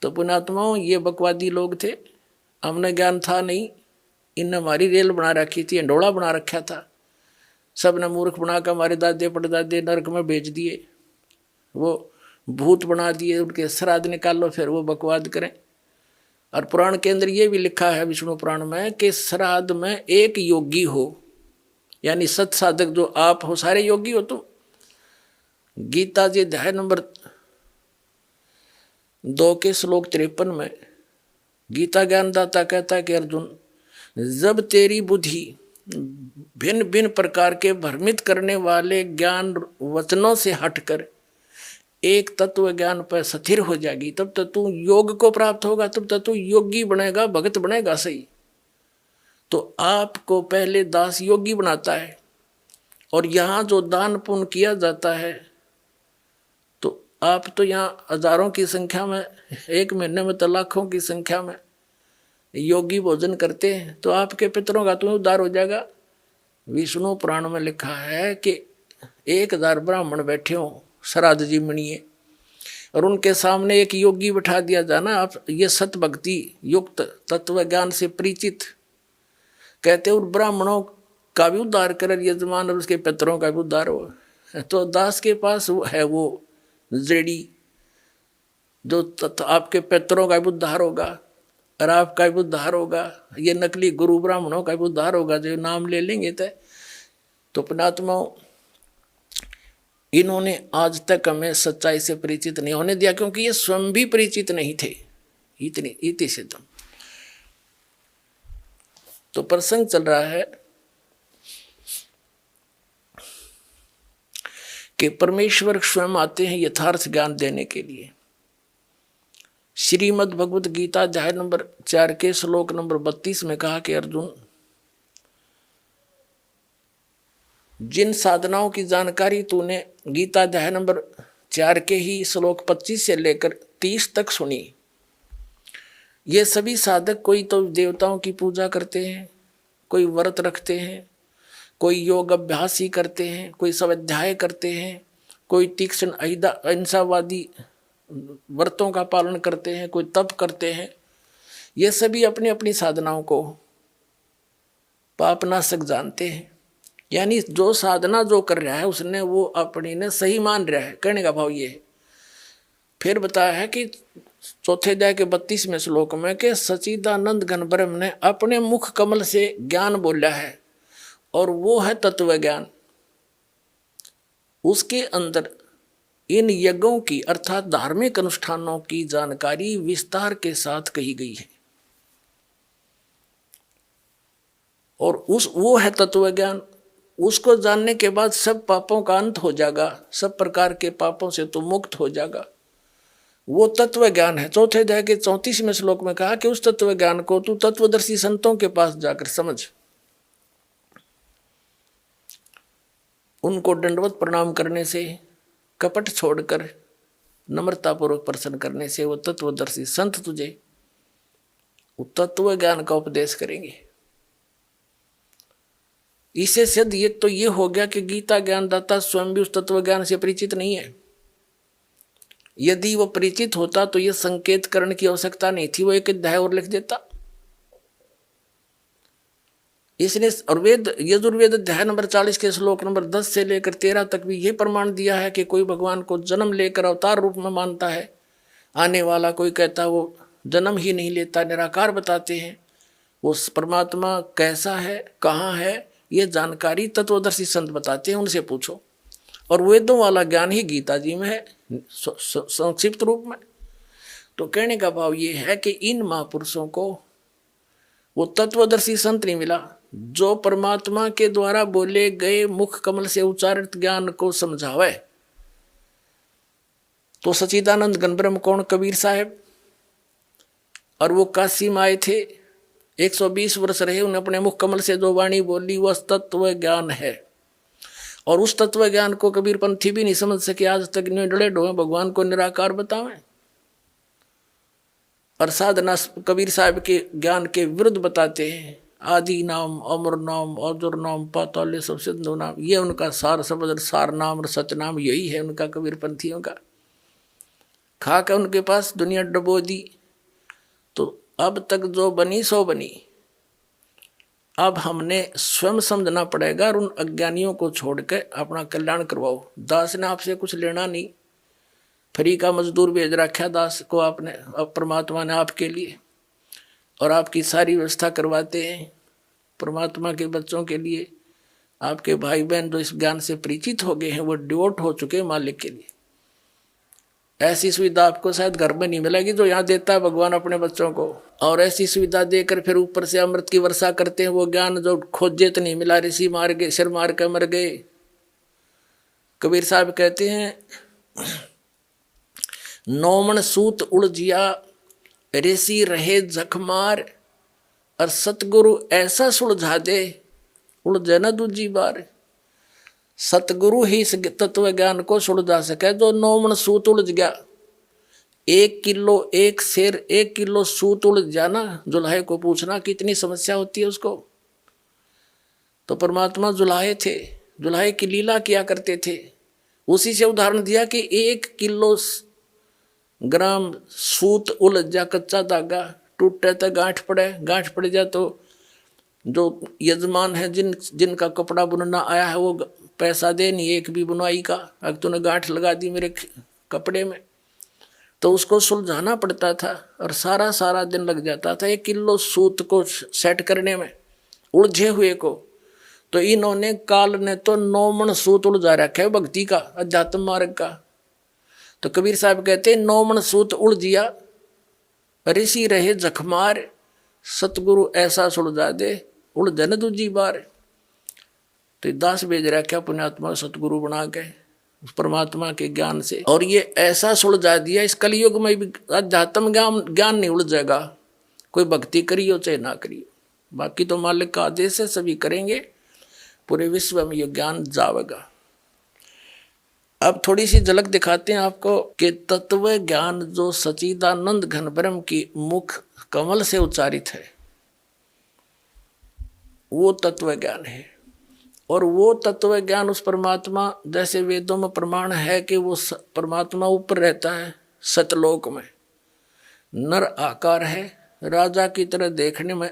तो पुण्यात्मा ये बकवादी लोग थे, हमने ज्ञान था नहीं, इनने हमारी रेल बना रखी थी, अंडोला बना रखा था, सब ने मूर्ख बना कर हमारे दादे परदादे नरक में भेज दिए, वो भूत बना दिए, उनके श्राद्ध निकालो फिर वो बकवाद करें। और पुराण के अंदर ये भी लिखा है विष्णु पुराण में कि श्राद्ध में एक योगी हो, यानी सत साधक जो आप हो सारे योगी हो तुम। गीता जी अध्याय नंबर 2 के श्लोक 53 में गीता ज्ञानदाता कहता है कि अर्जुन, जब तेरी बुद्धि भिन्न भिन्न प्रकार के भ्रमित करने वाले ज्ञान वचनों से हटकर एक तत्व ज्ञान पर स्थिर हो जाएगी, तब तक तू योग को प्राप्त होगा, तब तक तू योगी बनेगा, भगत बनेगा। सही तो आपको पहले दास योगी बनाता है और यहाँ जो दान पुण्य किया जाता है, तो आप तो यहाँ हजारों की संख्या में, एक महीने में तो लाखों की संख्या में योगी भोजन करते हैं, तो आपके पितरों का तुम्हें उद्धार हो जाएगा। विष्णु पुराण में लिखा है कि 1000 ब्राह्मण बैठे हो श्राद्ध जी मणिये, और उनके सामने एक योगी बैठा दिया जाना, आप ये सत भक्ति युक्त तत्व ज्ञान से परिचित, कहते उन ब्राह्मणों का भी उद्धार कर यजमान और उसके पितरों का भी उद्धार हो। तो दास के पास है वो जेडी, जो आपके पितरों का भी उद्धार होगा और आपका भी उद्धार होगा, ये नकली गुरु ब्राह्मणों का भी उद्धार होगा जो नाम ले लेंगे। तो पुणात्माओं, इन्होंने आज तक हमें सच्चाई से परिचित नहीं होने दिया, क्योंकि ये स्वयं भी परिचित नहीं थे। इति सिद्धम। तो प्रसंग चल रहा है कि परमेश्वर स्वयं आते हैं यथार्थ ज्ञान देने के लिए। श्रीमद् भगवत गीता अध्याय नंबर 4 के श्लोक नंबर 32 में कहा कि अर्जुन, जिन साधनाओं की जानकारी तूने गीता अध्याय नंबर 4 के ही श्लोक 25 से लेकर 30 तक सुनी, ये सभी साधक कोई तो देवताओं की पूजा करते हैं, कोई व्रत रखते हैं, कोई योग अभ्यास ही करते हैं, कोई स्वाध्याय करते हैं, कोई तीक्ष्ण अहिंसावादी व्रतों का पालन करते हैं, कोई तप करते हैं। ये सभी अपनी अपनी साधनाओं को पापनाशक जानते हैं। यानी जो साधना जो कर रहा है उसने वो अपनी ने सही मान रहा है, कहने का भाव ये है। फिर बताया है कि चौथे अध्याय के 32वें श्लोक में कि सच्चिदानंद घन ब्रह्म ने अपने मुख कमल से ज्ञान बोला है, और वो है तत्व ज्ञान। उसके अंदर इन यज्ञों की अर्थात धार्मिक अनुष्ठानों की जानकारी विस्तार के साथ कही गई है, और वो है तत्व ज्ञान। उसको जानने के बाद सब पापों का अंत हो जाएगा, सब प्रकार के पापों से तो मुक्त हो जाएगा। वो तत्व ज्ञान है। चौथे अध्याय के 34वें श्लोक में कहा कि उस तत्व ज्ञान को तू तत्वदर्शी संतों के पास जाकर समझ, उनको दंडवत प्रणाम करने से, कपट छोड़कर नम्रतापूर्वक प्रश्न करने से वो तत्वदर्शी संत तुझे तत्व ज्ञान का उपदेश करेंगे। इसे सिद्ध ये तो ये हो गया कि गीता ज्ञानदाता स्वयं भी उस तत्व ज्ञान से परिचित नहीं है। यदि वो परिचित होता तो ये संकेत करने की आवश्यकता नहीं थी, वो एक अध्याय और लिख देता। इसने और वेद यजुर्वेद अध्याय नंबर 40 के श्लोक नंबर 10 से लेकर 13 तक भी ये प्रमाण दिया है कि कोई भगवान को जन्म लेकर अवतार रूप में मानता है आने वाला, कोई कहता वो जन्म ही नहीं लेता, निराकार बताते हैं। वो परमात्मा कैसा है, कहाँ है, ये जानकारी तत्वदर्शी संत बताते हैं, उनसे पूछो। और वेदों वाला ज्ञान ही गीता जी में है संक्षिप्त रूप में। तो कहने का भाव ये है कि इन महापुरुषों को वो तत्वदर्शी संत नहीं मिला जो परमात्मा के द्वारा बोले गए मुख कमल से उच्चारित ज्ञान को समझावे। तो सच्चिदानंद घन ब्रह्म कौन? कबीर साहब। और वो काशी में आए थे, 120 वर्ष रहे, उन्हें अपने मुख कमल से जो वाणी बोली वह तत्व ज्ञान है। और उस तत्व ज्ञान को कबीर पंथी भी नहीं समझ सके, आज तक डड़े डोए भगवान को निराकार बतावें। और साधना कबीर साहब के ज्ञान के विरुद्ध बताते हैं। आदि नाम, अमर नाम, अजुर नाम, पाताल सब सिंधु नाम, ये उनका सार शब्द, सार नाम और सतनाम यही है उनका कबीर पंथियों का। खा के उनके पास दुनिया डबो दी, तो अब तक जो बनी सो बनी। अब हमने स्वयं समझना पड़ेगा और उन अज्ञानियों को छोड़ के अपना कल्याण करवाओ। दास ने आपसे कुछ लेना नहीं, फ्री का मजदूर भेज रखा दास को आपने, अब परमात्मा ने आपके लिए, और आपकी सारी व्यवस्था करवाते हैं परमात्मा के बच्चों के लिए। आपके भाई बहन जो इस ज्ञान से परिचित हो गए हैं वो डिवोट हो चुके हैं मालिक के लिए। ऐसी सुविधा आपको शायद घर में नहीं मिलेगी जो यहाँ देता है भगवान अपने बच्चों को। और ऐसी सुविधा देकर फिर ऊपर से अमृत की वर्षा करते हैं। वो ज्ञान जो खोजे तो नहीं मिला, ऋषि मार गए, सिर मार कर मर गए। कबीर साहब कहते हैं, नौमन सूत उलझिया ऋषि रहे जखमार, और सतगुरु ऐसा सुलझा दे उलझे न दूजी बार। सतगुरु ही इस तत्व ज्ञान को सुलझा सके। जो 9 मन सूत उलझ गया, 1 किलो, 1 शेर 1 किलो सूत उलझ जाना, जुल्हे को पूछना कितनी समस्या होती है उसको। तो परमात्मा जुल्हे थे, जुल्हे की लीला किया करते थे। उसी से उदाहरण दिया कि 1 किलो ग्राम सूत उलझ जा, कच्चा धागा टूटे तो गांठ पड़े, गांठ पड़ जाए तो जो यजमान है जिनका कपड़ा बुनना आया है वो पैसा दे नहीं एक भी बुनाई का। अगर तूने गांठ लगा दी मेरे कपड़े में, तो उसको सुलझाना पड़ता था और सारा सारा दिन लग जाता था 1 किलो सूत को सेट करने में, उलझे हुए को। तो इन्होंने काल ने तो 9 मन सूत उलझा रखा है भक्ति का, अध्यात्म मार्ग का। तो कबीर साहब कहते 9 मन सूत उलझिया, ऋषि रहे जखमार, सतगुरु ऐसा सुलझा दे उलझन दूजी बार। तो दास भेज रखा पुण्यात्मा सतगुरु बना के उस परमात्मा के ज्ञान से, और ये ऐसा सुलझा दिया। इस कलयुग में भी अध्यात्म ज्ञान नहीं उलझेगा, कोई भक्ति करियो चाहे ना करियो, बाकी तो मालिक का आदेश है, सभी करेंगे, पूरे विश्व में ये ज्ञान जाएगा। अब थोड़ी सी झलक दिखाते हैं आपको कि तत्व ज्ञान जो सच्चिदानंद घन ब्रह्म की मुख कमल से उच्चारित है वो तत्व ज्ञान है। और वो तत्व ज्ञान उस परमात्मा, जैसे वेदों में प्रमाण है कि वो परमात्मा ऊपर रहता है सतलोक में, नर आकार है, राजा की तरह देखने में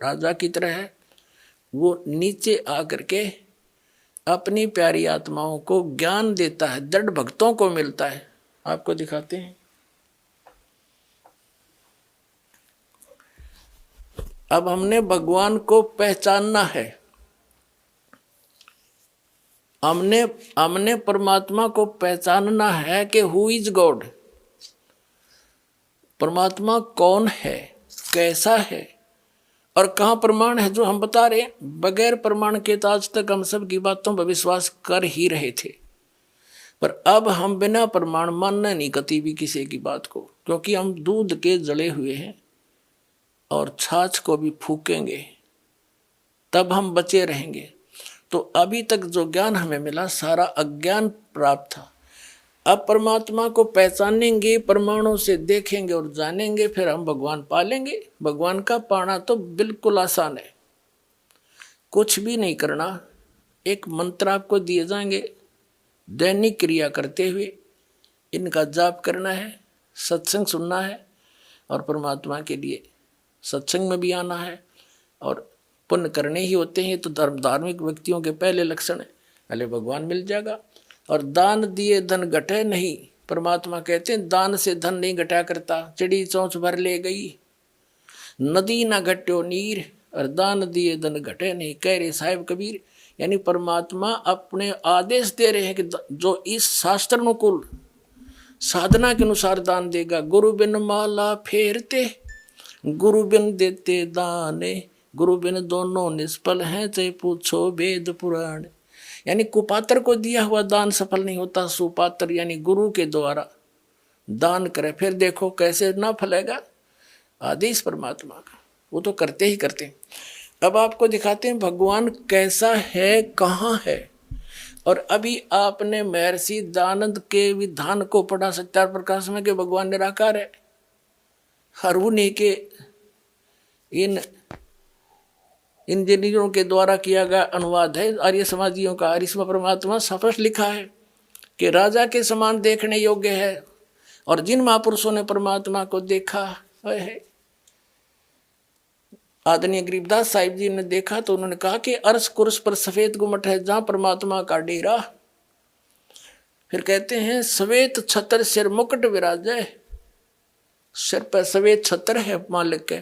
राजा की तरह है। वो नीचे आकर के अपनी प्यारी आत्माओं को ज्ञान देता है, दृढ़ भक्तों को मिलता है। आपको दिखाते हैं। अब हमने भगवान को पहचानना है, हमने परमात्मा को पहचानना है कि हु इज गॉड, परमात्मा कौन है, कैसा है और कहाँ प्रमाण है जो हम बता रहे हैं। बगैर प्रमाण के तो आज तक हम सब की बातों पर विश्वास कर ही रहे थे, पर अब हम बिना प्रमाण मानना नहीं कभी भी किसी की बात को, क्योंकि हम दूध के जले हुए हैं और छाछ को भी फूकेंगे तब हम बचे रहेंगे। तो अभी तक जो ज्ञान हमें मिला सारा अज्ञान प्राप्त था। अब परमात्मा को पहचानेंगे, प्रमाणों से देखेंगे और जानेंगे, फिर हम भगवान पालेंगे। भगवान का पाना तो बिल्कुल आसान है, कुछ भी नहीं करना। एक मंत्र आपको दिए जाएंगे, दैनिक क्रिया करते हुए इनका जाप करना है, सत्संग सुनना है और परमात्मा के लिए सत्संग में भी आना है। और पुण्य करने ही होते हैं, तो धार्मिक व्यक्तियों के पहले लक्षण है, पहले भगवान मिल जाएगा। और दान दिए धन घटे नहीं, परमात्मा कहते हैं दान से धन नहीं घटा करता। चिड़ी चोंच भर ले गई, नदी ना घट्यो नीर, और दान दिए धन घटे नहीं, कह रहे साहिब कबीर। यानी परमात्मा अपने आदेश दे रहे हैं कि जो इस शास्त्र अनुकूल साधना के अनुसार दान देगा। गुरु बिन माला फेरते, गुरु बिन देते दाने, गुरु बिन दोनों निष्फल हैं, चाहे पूछो वेद पुराण। यानी कुपात्र को दिया हुआ दान सफल नहीं होता, सुपात्र यानी गुरु के द्वारा दान करे, फिर देखो कैसे ना फलेगा। आदेश परमात्मा का, वो तो करते ही करते हैं। अब आपको दिखाते हैं भगवान कैसा है, कहाँ है। और अभी आपने महर्षि दयानंद के विधान को पढ़ा सत्यार प्रकाश में कि भगवान निराकार है। हर उन्हीं के इन इंजीनियरों के द्वारा किया गया अनुवाद है आर्य समाजियों का, और इसमें परमात्मा स्पष्ट लिखा है कि राजा के समान देखने योग्य है। और जिन महापुरुषों ने परमात्मा को देखा है, आदरणीय गरीबदास साहिब जी ने देखा, तो उन्होंने कहा कि अर्श कुर्स पर सफेद गुम्मट है जहां परमात्मा का डेरा। फिर कहते हैं सवेत छतर सिर मुकुट विराजे, सिर पर सवेत छतर है मालिक के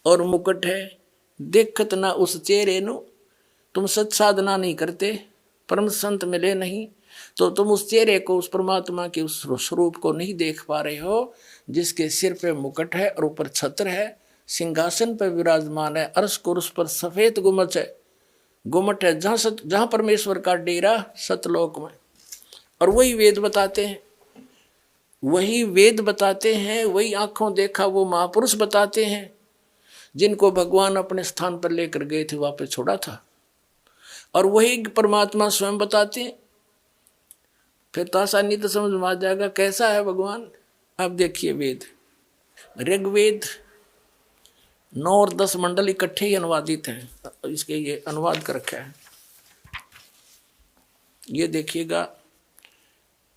और मुकुट है। देखत ना उस चेहरे नु, तुम सच साधना नहीं करते, परम संत मिले नहीं, तो तुम उस चेहरे को, उस परमात्मा के उस स्वरूप को नहीं देख पा रहे हो, जिसके सिर पे मुकुट है और ऊपर छत्र है, सिंहासन पर विराजमान है, अर्श कुर्स पर सफेद गुम्मट है जहाँ परमेश्वर का डेरा सतलोक में। और वही वेद बताते हैं, वही वेद बताते हैं, वही आंखों देखा वो महापुरुष बताते हैं, जिनको भगवान अपने स्थान पर लेकर गए थे, वापस छोड़ा था। और वही परमात्मा स्वयं बताते हैं। फिर तो आसानी तो समझ में आ जाएगा कैसा है भगवान। अब देखिए वेद, ऋग्वेद 9 और 10 मंडल इकट्ठे ही अनुवादित हैं, इसके ये अनुवाद कर रखा है। ये देखिएगा,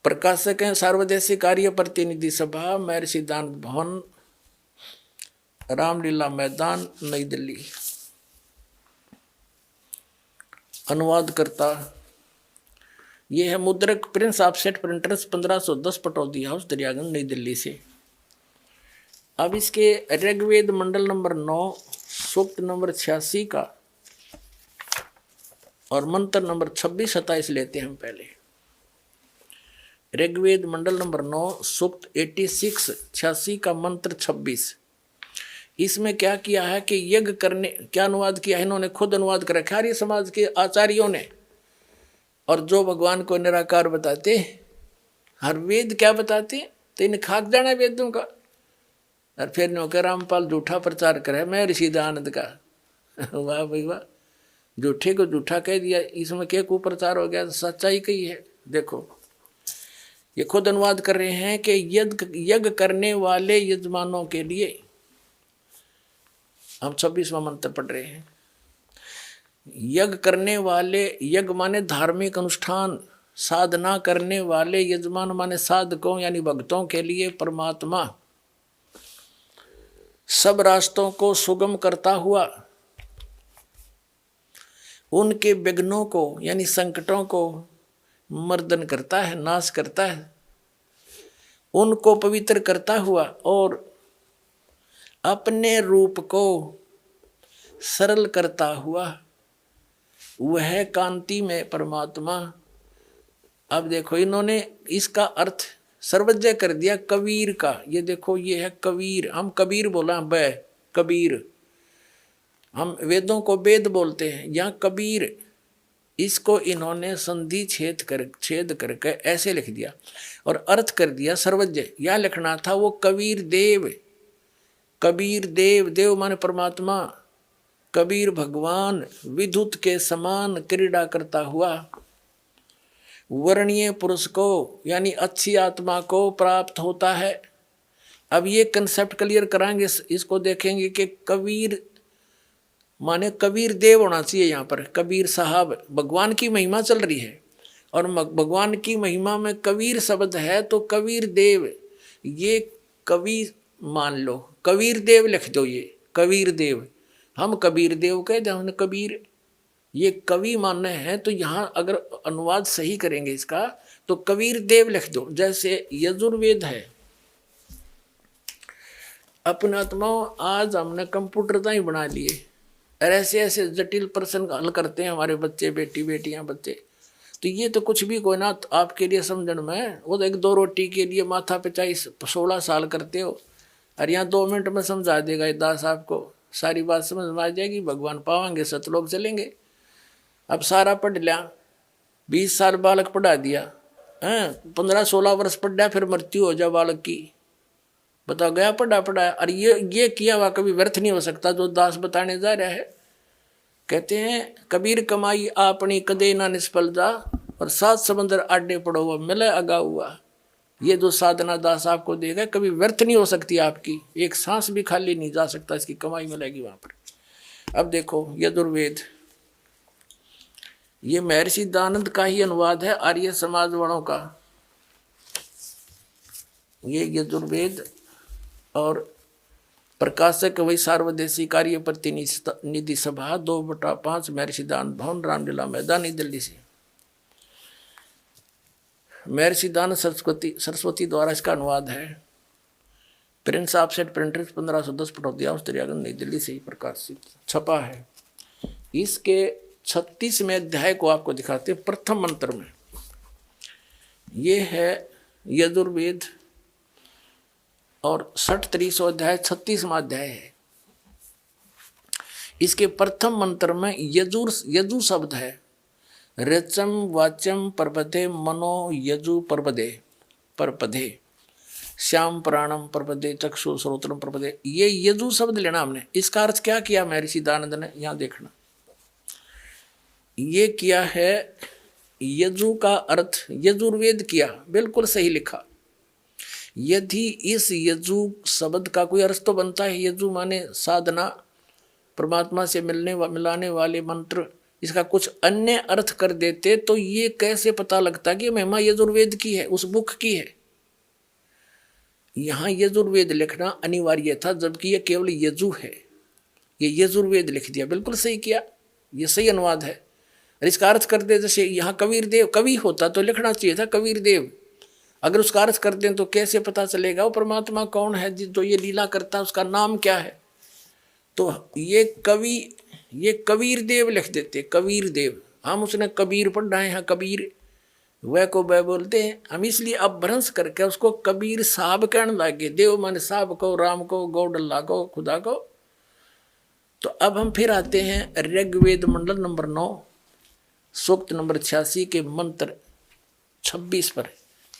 प्रकाशक हैं सार्वदेशिक कार्य प्रतिनिधि सभा, महर्षि दानंद भवन, रामलीला मैदान, नई दिल्ली। अनुवादकर्ता ये है मुद्रक Prince Offset Printers 1510 Pataudi house Daryaganj नई दिल्ली से। अब इसके ऋग्वेद मंडल नंबर 9 सूक्त नंबर 86 का और मंत्र नंबर 26-27 लेते हैं हम पहले। ऋग्वेद मंडल नंबर 9 सूक्त 86 का मंत्र 26। इसमें क्या किया है कि यज्ञ करने, क्या अनुवाद किया है इन्होंने, खुद अनुवाद कर रखा है समाज के आचार्यों ने। और जो भगवान को निराकार बताते, हर वेद क्या बताते, तो इन्हें खाक जाना वेदों का। और फिर नौकर रामपाल झूठा प्रचार करे मैं ऋषि दयानंद का। वाह भाई वाह, झूठे को झूठा कह दिया, इसमें क्या कुप्रचार हो गया, सच्चाई कही है। देखो ये खुद अनुवाद कर रहे हैं कि यज्ञ करने वाले यजमानों के लिए, हम 26वां मंत्र पढ़ रहे हैं। यज्ञ करने वाले, यज्ञ माने धार्मिक अनुष्ठान, साधना करने वाले, यजमान माने साधकों यानी भक्तों के लिए परमात्मा सब रास्तों को सुगम करता हुआ उनके विघ्नों को यानी संकटों को मर्दन करता है, नाश करता है, उनको पवित्र करता हुआ और अपने रूप को सरल करता हुआ वह कांति में परमात्मा। अब देखो इन्होंने इसका अर्थ सर्वज्ञ कर दिया कबीर का। ये देखो ये है कबीर, हम कबीर बोला बै कबीर, हम वेदों को वेद बोलते हैं, यहाँ कबीर, इसको इन्होंने संधि छेद करके ऐसे लिख दिया और अर्थ कर दिया सर्वज्ञ। या लिखना था वो कबीर देव, कबीर देव, देव माने परमात्मा, कबीर भगवान विद्युत के समान क्रीड़ा करता हुआ वर्णीय पुरुष को यानी अच्छी आत्मा को प्राप्त होता है। अब ये कंसेप्ट क्लियर कराएंगे, इसको देखेंगे कि कबीर माने कबीर देव होना चाहिए। यहाँ पर कबीर साहब, भगवान की महिमा चल रही है और भगवान की महिमा में कबीर शब्द है, तो कबीर देव ये कवि मान लो, कबीर देव लिख दो, ये कबीर देव, हम कबीर देव कह दे, हमने कबीर, ये कवि मानना है। तो यहाँ अगर अनुवाद सही करेंगे इसका तो कबीर देव लिख दो। जैसे यजुर्वेद है, अपने आत्माओं आज हमने कंप्यूटर ही बना लिए और ऐसे ऐसे जटिल प्रश्न हल करते हैं हमारे बच्चे, बेटी बेटियां बच्चे। तो ये तो कुछ भी कोई ना आपके लिए समझण में, वो तो 1-2 रोटी के लिए माथा पे चाहे 16 साल करते हो और यहाँ 2 मिनट में समझा देगा ये दास, आपको सारी बात समझ में आ जाएगी, भगवान पावांगे, सतलोक चलेंगे। अब सारा पढ़ लिया, 20 साल बालक पढ़ा दिया, 15-16 वर्ष पढ़ा, फिर मृत्यु हो जाए बालक की, बताओ गया पढ़ा। और ये किया हुआ कभी व्यर्थ नहीं हो सकता, जो दास बताने जा रहा है। कहते हैं कबीर कमाई आपनी कदे ना निष्फल जा, और 7 समंदर आडे पड़ो हुआ मिले अगा हुआ। ये जो साधना दास आपको देगा कभी व्यर्थ नहीं हो सकती, आपकी एक सांस भी खाली नहीं जा सकता, इसकी कमाई मिलेगी वहां पर। अब देखो यजुर्वेद, ये महर्षि दानंद का ही अनुवाद है, आर्य समाज वालों का। ये यजुर्वेद और प्रकाशक वही सार्वदेशिक कार्य प्रतिनिधि सभा 2/5 महर्षि दानंद भवन, रामलीला मैदान, नई दिल्ली से। महर्षि दानंद सरस्वती द्वारा इसका अनुवाद है। Prince Offset Printers 1510 Pataudi house Daryaganj नई दिल्ली से ही प्रकाशित छपा है। इसके 36वें अध्याय को आपको दिखाते हैं। प्रथम मंत्र में ये है यजुर्वेद और 63वां अध्याय 36वां अध्याय है। इसके प्रथम मंत्र में यजु शब्द है। रचम वाच्यम परपदे मनो यजु परपदे श्याम प्राणम परपदे चक्षु श्रोत्रम परपदे। ये यजु शब्द लेना हमने। इसका अर्थ क्या किया महर्षि दानंद ने, यहां देखना। ये किया है यजु का अर्थ यजुर्वेद किया, बिल्कुल सही लिखा। यदि इस यजु शब्द का कोई अर्थ तो बनता है, यजु माने साधना, परमात्मा से मिलाने वाले मंत्र, इसका कुछ अन्य अर्थ कर देते तो ये कैसे पता लगता कि महिमा यजुर्वेद की है, उस बुक की है। यहाँ यजुर्वेद लिखना अनिवार्य था, जबकि ये केवल यजु है, ये यजुर्वेद लिख दिया, बिल्कुल सही किया, ये सही अनुवाद है। और इसका अर्थ कर दे, जैसे यहाँ कबीर देव, कवि होता तो लिखना चाहिए था कबीर देव, अगर उसका अर्थ कर दें तो कैसे पता चलेगा वो परमात्मा कौन है जो ये लीला करता है, उसका नाम क्या है। तो ये कबीर देव लिख देते, कबीर देव। हम उसने कबीर पढ़ा है, यहाँ कबीर वह को वह बोलते हैं हम, इसलिए अब भ्रंश करके उसको कबीर साहब कहने लगे। देव माने साहब को, राम को, गौडल्ला को, खुदा को। तो अब हम फिर आते हैं ऋग्वेद मंडल नंबर 9 सूक्त नंबर 86 के मंत्र 26 पर।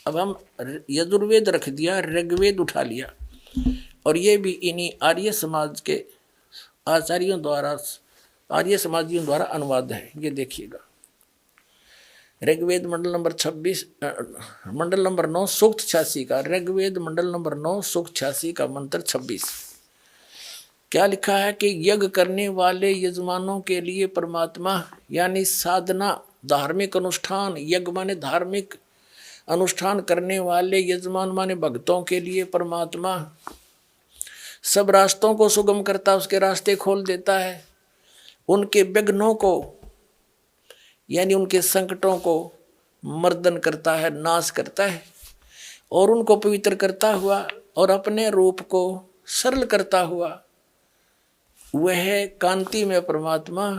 अब हम यजुर्वेद रख दिया, ऋग्वेद उठा लिया, और ये भी इन्हीं आर्य समाज के आचार्यों द्वारा, आर्य समाजियों द्वारा अनुवाद है। ये देखिएगा, ऋग्वेद मंडल नंबर 26 मंडल नंबर 9 सूक्त 86 का, ऋग्वेद मंडल नंबर 9 सूक्त 86 का मंत्र 26 क्या लिखा है कि यज्ञ करने वाले यजमानों के लिए परमात्मा यानी साधना, धार्मिक अनुष्ठान, यज्ञ माने धार्मिक अनुष्ठान करने वाले यजमान माने भक्तों के लिए परमात्मा सब रास्तों को सुगम करता, उसके रास्ते खोल देता है, उनके विघ्नों को यानी उनके संकटों को मर्दन करता है, नाश करता है, और उनको पवित्र करता हुआ और अपने रूप को सरल करता हुआ वह कांति में परमात्मा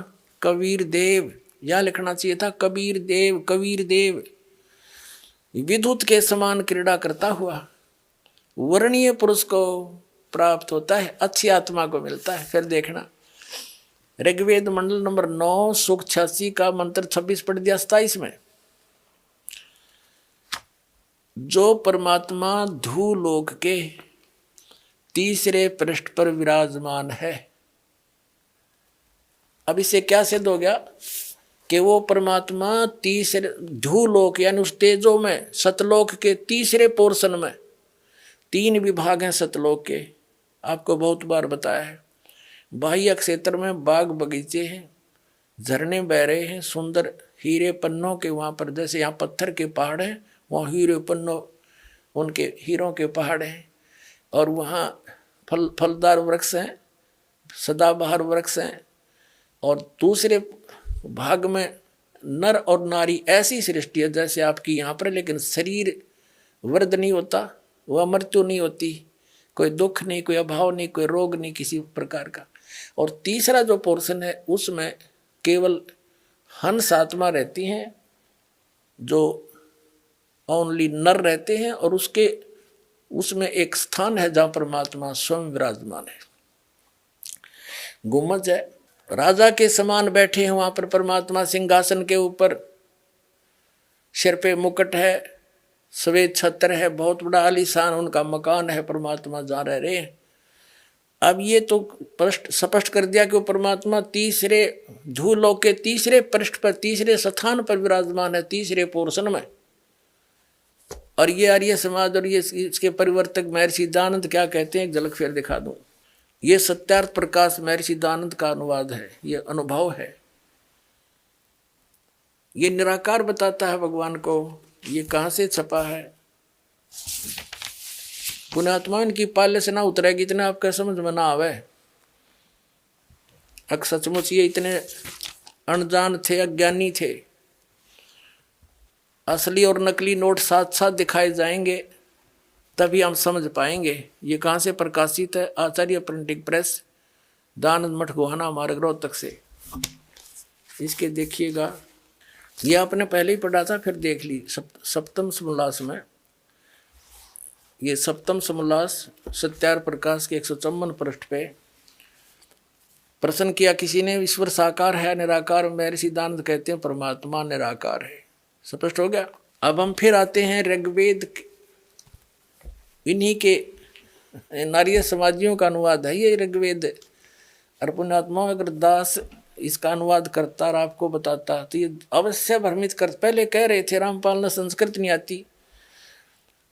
कबीर देव, यहाँ लिखना चाहिए था कबीर देव, कबीर देव विद्युत के समान क्रीड़ा करता हुआ वर्णीय पुरुष को प्राप्त होता है, अच्छी आत्मा को मिलता है। फिर देखना ऋग्वेद मंडल नंबर 9 सूक्त 86 का मंत्र 26 पढ़ दिया 27 में। जो परमात्मा धूलोक के तीसरे पृष्ठ पर विराजमान है। अब इसे क्या सिद्ध हो गया कि वो परमात्मा तीसरे धूलोक यानी उस तेजो में, सतलोक के तीसरे पोर्शन में, 3 विभाग हैं सतलोक के, आपको बहुत बार बताया है। बाह्य क्षेत्र में बाग बगीचे हैं, झरने बह रहे हैं, सुंदर हीरे पन्नों के, वहाँ पर जैसे यहाँ पत्थर के पहाड़ हैं, वहाँ हीरे पन्नों, उनके हीरों के पहाड़ हैं, और वहाँ फलदार वृक्ष हैं, सदाबहार वृक्ष हैं। और दूसरे भाग में नर और नारी, ऐसी सृष्टि है जैसे आपकी यहाँ पर, लेकिन शरीर वृद्ध नहीं होता, वह मृत्यु नहीं होती, कोई दुख नहीं, कोई अभाव नहीं, कोई रोग नहीं किसी प्रकार का। और तीसरा जो पोर्शन है उसमें केवल हंस आत्मा रहती हैं, जो ओनली नर रहते हैं, और उसमें एक स्थान है जहाँ परमात्मा स्वयं विराजमान है। गुम्बज है, राजा के समान बैठे हैं वहाँ पर परमात्मा सिंहासन के ऊपर, सिर पे मुकुट है, सफेद छत्र है, बहुत बड़ा आलीशान उनका मकान है, परमात्मा जहाँ रह रहे हैं। अब ये तो स्पष्ट कर दिया कि वो परमात्मा तीसरे धूलोक के तीसरे पृष्ठ पर, तीसरे स्थान पर विराजमान है, तीसरे पोर्शन में। और ये आर्य समाज और ये इसके परिवर्तक महर्षि दयानंद क्या कहते हैं, एक झलक फिर दिखा दूं। ये सत्यार्थ प्रकाश महर्षि दयानंद का अनुवाद है, ये अनुभव है, ये निराकार बताता है भगवान को। ये कहाँ से छपा है, पुण्यात्मा इनकी पाले से ना उतरेगी, इतना आपका समझ में ना आवे। अक सचमुच ये इतने अनजान थे, अज्ञानी थे। असली और नकली नोट साथ साथ दिखाए जाएंगे तभी हम समझ पाएंगे। ये कहाँ से प्रकाशित है, आचार्य प्रिंटिंग प्रेस, दयानंद मठ गोहाना मार्ग रोहतक से। इसके देखिएगा, ये आपने पहले ही पढ़ा था, फिर देख ली सप्तम समोल्लास में। ये सप्तम समोल्लास सत्यार प्रकाश के 154 पृष्ठ पे प्रश्न किया किसी ने, ईश्वर साकार है निराकार? महर्षि दयानंद कहते हैं परमात्मा निराकार है। स्पष्ट हो गया। अब हम फिर आते हैं ऋग्वेद, इन्हीं के नारिय समाजियों का अनुवाद है ये ऋग्वेद। और पुण्यात्मा अगर दास इसका अनुवाद करता और आपको बताता तो ये अवश्य भ्रमित कर। पहले कह रहे थे रामपाल ने संस्कृत नहीं आती,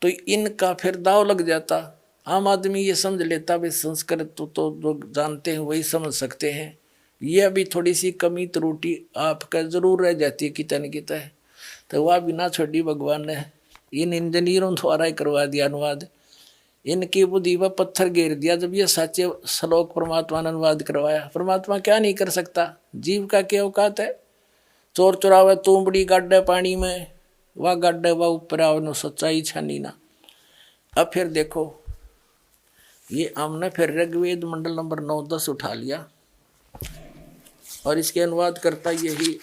तो इनका फिर दाव लग जाता। आम आदमी ये समझ लेता भाई संस्कृत तो लोग जानते हैं वही समझ सकते हैं। ये अभी थोड़ी सी कमी त्रुटि आपका जरूर रह जाती है कितने कितने, तो वह बिना छोड़ी भगवान ने इन इंजीनियरों द्वारा ही करवा दिया अनुवाद। इनकी बुद्धि पर पत्थर गिर दिया जब ये सच्चे श्लोक परमात्मा ने अनुवाद करवाया। परमात्मा क्या नहीं कर सकता, जीव का क्या औकात है। चोर चुरावे तूंबड़ी गाड्डे पानी में, वह गाड्डे वह ऊपर आओ नो सच्चाई छानी ना। अब फिर देखो ये हमने फिर ऋग्वेद मंडल नंबर 9-10 उठा लिया और इसके अनुवाद करता यही,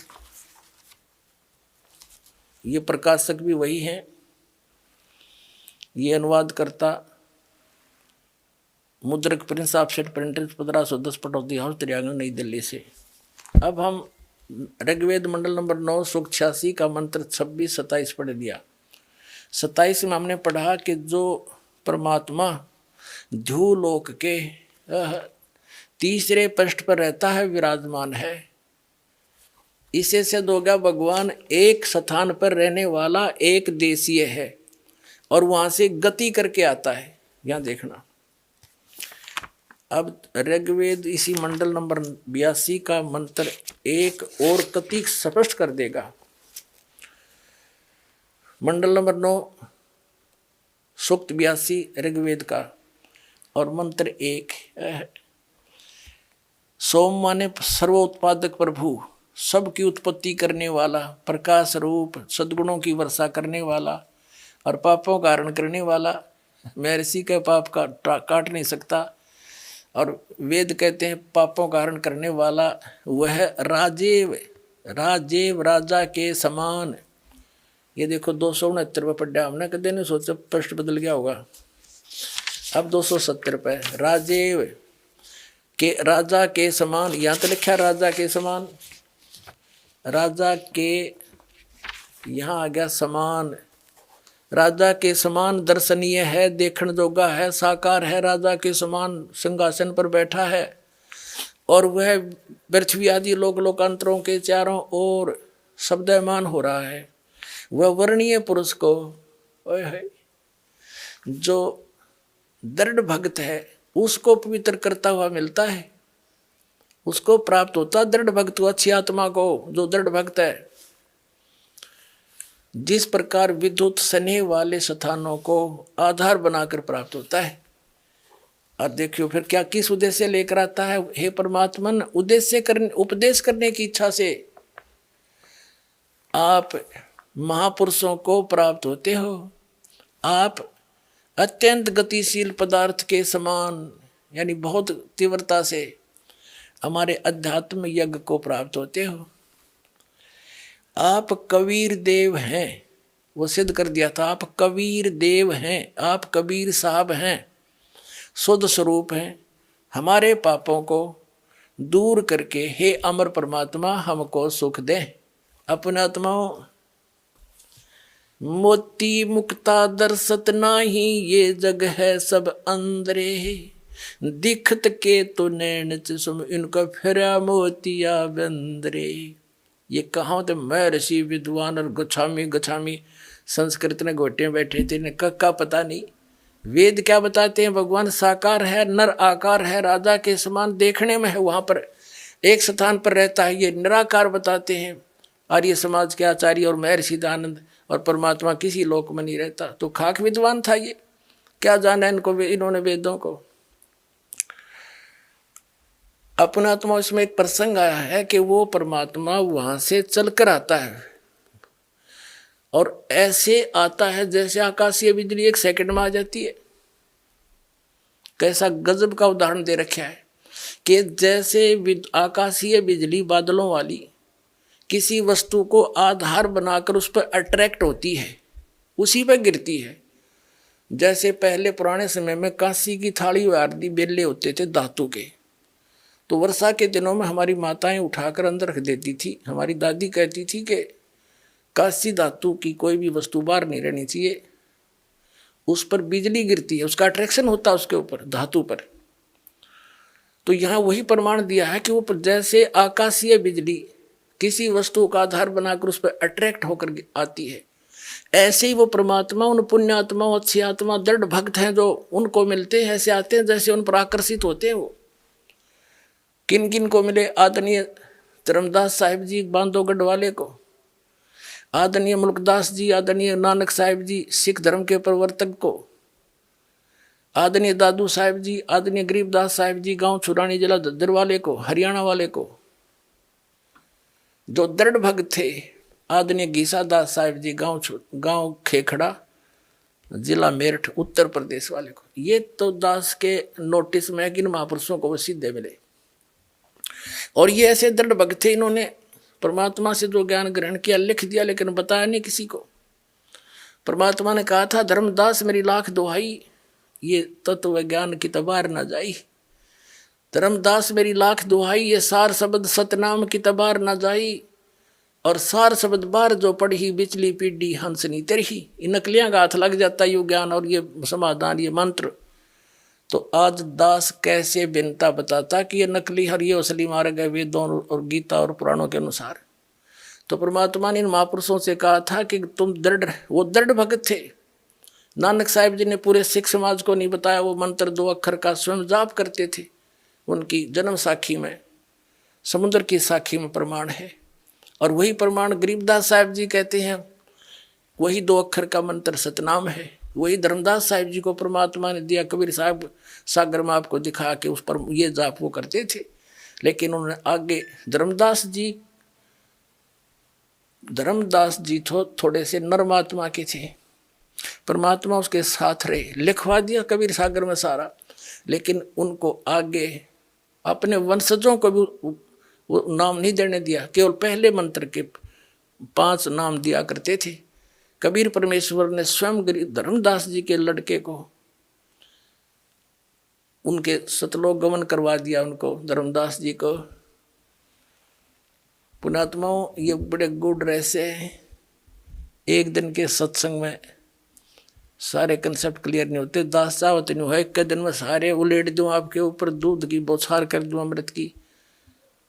ये प्रकाशक भी वही है। ये अनुवाद करता मुद्रक Prince Offset Printers 1510 Pataudi house त्रियागन नई दिल्ली से। अब हम ऋग्वेद मंडल नंबर 9 सूक्त 86 का मंत्र 26-27 पढ़ लिया। 27 में हमने पढ़ा कि जो परमात्मा ध्रुवलोक के तीसरे पृष्ठ पर रहता है, विराजमान है। इसे से दो गया भगवान एक स्थान पर रहने वाला एक देशीय है और वहां से गति करके आता है। यहां देखना अब ऋग्वेद इसी मंडल नंबर 82 का मंत्र एक और कति स्पष्ट कर देगा। मंडल नंबर 9 सूक्त 82 ऋग्वेद का और मंत्र 1। सोम माने सर्वोत्पादक प्रभु, सबकी उत्पत्ति करने वाला, प्रकाश रूप, सद्गुणों की वर्षा करने वाला और पापों का हरण करने वाला। महर्षि के पाप का काट नहीं सकता और वेद कहते हैं पापों का हरण करने वाला वह राजेव, राजेव राजा के समान। ये देखो 269 पे पढ़ा हमने, कदे नहीं सोचा पृष्ठ बदल गया होगा। अब 270 पे राजेव के, राजा के समान, यहाँ तो लिखा राजा के समान, राजा के यहाँ आ गया समान। राजा के समान दर्शनीय है, देखण जोगा है, साकार है, राजा के समान सिंहासन पर बैठा है और वह पृथ्वी आदि लोक लोकांतरों के चारों ओर शब्दमान हो रहा है। वह वर्णीय पुरुष को जो दृढ़ भक्त है उसको पवित्र करता हुआ मिलता है, उसको प्राप्त होता दृढ़ भक्त, अच्छी आत्मा को जो दृढ़ भक्त है। जिस प्रकार विद्युत स्नेह वाले स्थानों को आधार बनाकर प्राप्त होता है। और देखियो फिर क्या किस उद्देश्य से लेकर आता है। हे परमात्मन, उद्देश्य करने, उपदेश करने की इच्छा से आप महापुरुषों को प्राप्त होते हो। आप अत्यंत गतिशील पदार्थ के समान यानी बहुत तीव्रता से हमारे अध्यात्म यज्ञ को प्राप्त होते हो। आप कबीर देव हैं, वो सिद्ध कर दिया था। आप कबीर देव हैं, आप कबीर साहब हैं, शुद्ध स्वरूप हैं। हमारे पापों को दूर करके हे अमर परमात्मा हमको सुख दें। अपने आत्माओं मोती मुक्ता दर्शत नाही, ये जग है सब अंदरे, दिखत के तो नैन सुम इनका फिरा मोतिया बंदरे। ये कहाँ थे महर्षि विद्वान और गच्छामी संस्कृत ने गोटे बैठे थे, इन्हें का पता नहीं। वेद क्या बताते हैं, भगवान साकार है, नर आकार है, राजा के समान देखने में है, वहां पर एक स्थान पर रहता है। ये निराकार बताते हैं आर्य समाज के आचार्य और महर्षि दयानंद। और परमात्मा किसी लोक में नहीं रहता। तो खाक विद्वान था ये, क्या जाना इनको, इन्होंने वेदों को। अपना आत्मा, इसमें एक प्रसंग आया है कि वो परमात्मा वहां से चलकर आता है और ऐसे आता है जैसे आकाशीय बिजली 1 सेकंड में आ जाती है। कैसा गजब का उदाहरण दे रखा है कि जैसे आकाशीय बिजली बादलों वाली किसी वस्तु को आधार बनाकर उस पर अट्रैक्ट होती है, उसी पर गिरती है। जैसे पहले पुराने समय में कांसी की थाली आदि बेले होते थे धातु के, तो वर्षा के दिनों में हमारी माताएं उठाकर अंदर रख देती थी। हमारी दादी कहती थी कि कांसी धातु की कोई भी वस्तु बाहर नहीं रहनी चाहिए, उस पर बिजली गिरती है, उसका अट्रैक्शन होता है उसके ऊपर, धातु पर। तो यहाँ वही प्रमाण दिया है कि वो जैसे आकाशीय बिजली किसी वस्तु का आधार बनाकर उस पर अट्रैक्ट होकर आती है, ऐसे ही वो परमात्मा उन पुण्यात्माओं, अच्छी आत्मा, दृढ़ भक्त हैं जो उनको मिलते हैं, ऐसे आते हैं जैसे उन पर आकर्षित होते हैं। वो किन किन को मिले? आदरणीय धर्मदास साहिब जी बांधवगढ़ वाले को, आदरणीय मुल्कदास जी, आदरणीय नानक साहिब जी सिख धर्म के प्रवर्तक को, आदरणीय दादू साहिब जी, आदरणीय गरीबदास साहिब जी गांव छुरानी जिला दद्दर वाले को, हरियाणा वाले को जो दृढ़ भक्त थे, आदरणीय गीसा दास साहिब जी गांव खेखड़ा जिला मेरठ उत्तर प्रदेश वाले को। ये तो दास के नोटिस में किन महापुरुषों को वो सीधे मिले। और ये ऐसे दृढ़ भक्त थे, इन्होंने परमात्मा से जो ज्ञान ग्रहण किया लिख दिया, लेकिन बताया नहीं किसी को। परमात्मा ने कहा था, धर्मदास मेरी लाख दुहाई, ये तत्व ज्ञान की तबार न जाई। धर्मदास मेरी लाख दुहाई, ये सार शब्द सतनाम की तबार न जाई। और सार शब्द बार जो पढ़ी बिचली पीढ़ी हंसनी तेरही। इन नकलियां का हाथ लग जाता है, ये ज्ञान और ये समाधान, ये मंत्र। तो आज दास कैसे बिनता बताता कि ये नकली हर ये असली मार्ग है वेदों और गीता और पुराणों के अनुसार। तो परमात्मा ने इन महापुरुषों से कहा था कि तुम दृढ़, वो दृढ़ भगत थे। नानक साहिब जी ने पूरे सिख समाज को नहीं बताया, वो मंत्र 2 अक्षर का स्वयं जाप करते थे। उनकी जन्म साखी में, समुद्र की साखी में प्रमाण है। और वही प्रमाण गरीबदास साहिब जी कहते हैं, वही 2 अक्षर का मंत्र सतनाम है। वही धर्मदास साहिब जी को परमात्मा ने दिया। कबीर साहब सागर में आपको दिखा के उस पर ये जाप वो करते थे, लेकिन उन्होंने आगे धर्मदास जी थोड़े से नर्मात्मा के थे। परमात्मा उसके साथ रहे, लिखवा दिया कबीर सागर में सारा, लेकिन उनको आगे अपने वंशजों को भी वो नाम नहीं देने दिया। केवल पहले मंत्र के 5 नाम दिया करते थे। कबीर परमेश्वर ने स्वयं धर्मदास जी के लड़के को उनके सतलोक गमन करवा दिया, उनको धर्मदास जी को। पुणात्माओं, ये बड़े गुड रहस्य हैं। एक दिन के सत्संग में सारे कंसेप्ट क्लियर नहीं होते। दास चाहत नहीं है एक दिन में सारे उलेट दूं आपके ऊपर, दूध की बौछार कर दूं अमृत की।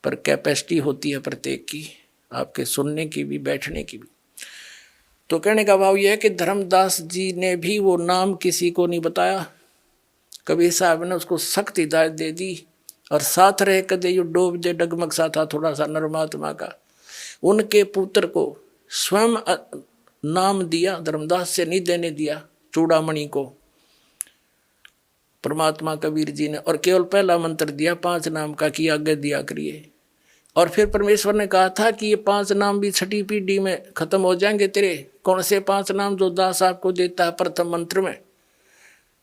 पर कैपेसिटी होती है प्रत्येक की, आपके सुनने की भी, बैठने की भी। तो कहने का भाव यह है कि धर्मदास जी ने भी वो नाम किसी को नहीं बताया। कबीर साहब ने उसको सख्त हिदायत दे दी। और साथ रहे कदे यू डोब दे डगमग सा था थोड़ा सा नरमात्मा का। उनके पुत्र को स्वयं नाम दिया, धर्मदास से नहीं देने दिया, चूड़ामणि को परमात्मा कबीर जी ने। और केवल पहला मंत्र दिया 5 नाम का कि आगे दिया करिए। और फिर परमेश्वर ने कहा था कि ये 5 नाम भी 6ठी पीढ़ी में खत्म हो जाएंगे तेरे। कौन से 5 नाम जो दास आपको देता है प्रथम मंत्र में?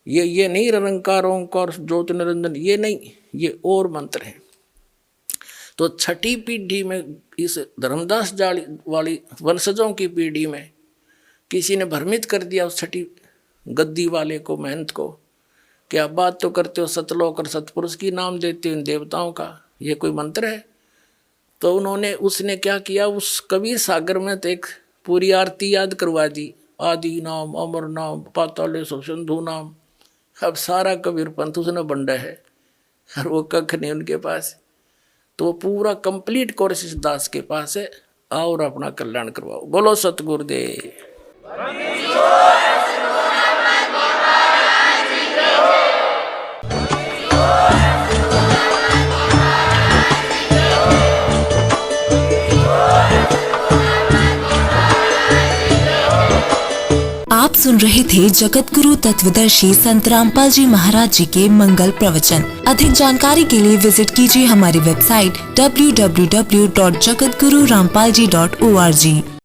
ये नहीं निरंकार ओंकार ज्योति निरंजन, ये नहीं, ये और मंत्र है। तो 6ठी पीढ़ी में इस धर्मदास जाली वाली वंशजों की पीढ़ी में किसी ने भ्रमित कर दिया उस 6ठी गद्दी वाले को, महंत को, कि आप बात तो करते हो सतलोक और सतपुरुष की, नाम देते हो इन देवताओं का, ये कोई मंत्र है? तो उसने क्या किया, उस कबीर सागर में तो एक पूरी आरती याद करवा दी। आदि नाम, अमर नाम, पातालेश्वर सिंधु नाम। अब सारा कबीर पंथ उसने बंडा है और वो कख नहीं उनके पास। तो वो पूरा कंप्लीट कोर्स इस दास के पास है। आओ और अपना कल्याण करवाओ। बोलो सतगुरुदेव। आप सुन रहे थे जगत गुरु तत्वदर्शी संत रामपाल जी महाराज जी के मंगल प्रवचन। अधिक जानकारी के लिए विजिट कीजिए हमारी वेबसाइट www.jagatgururampalji.org।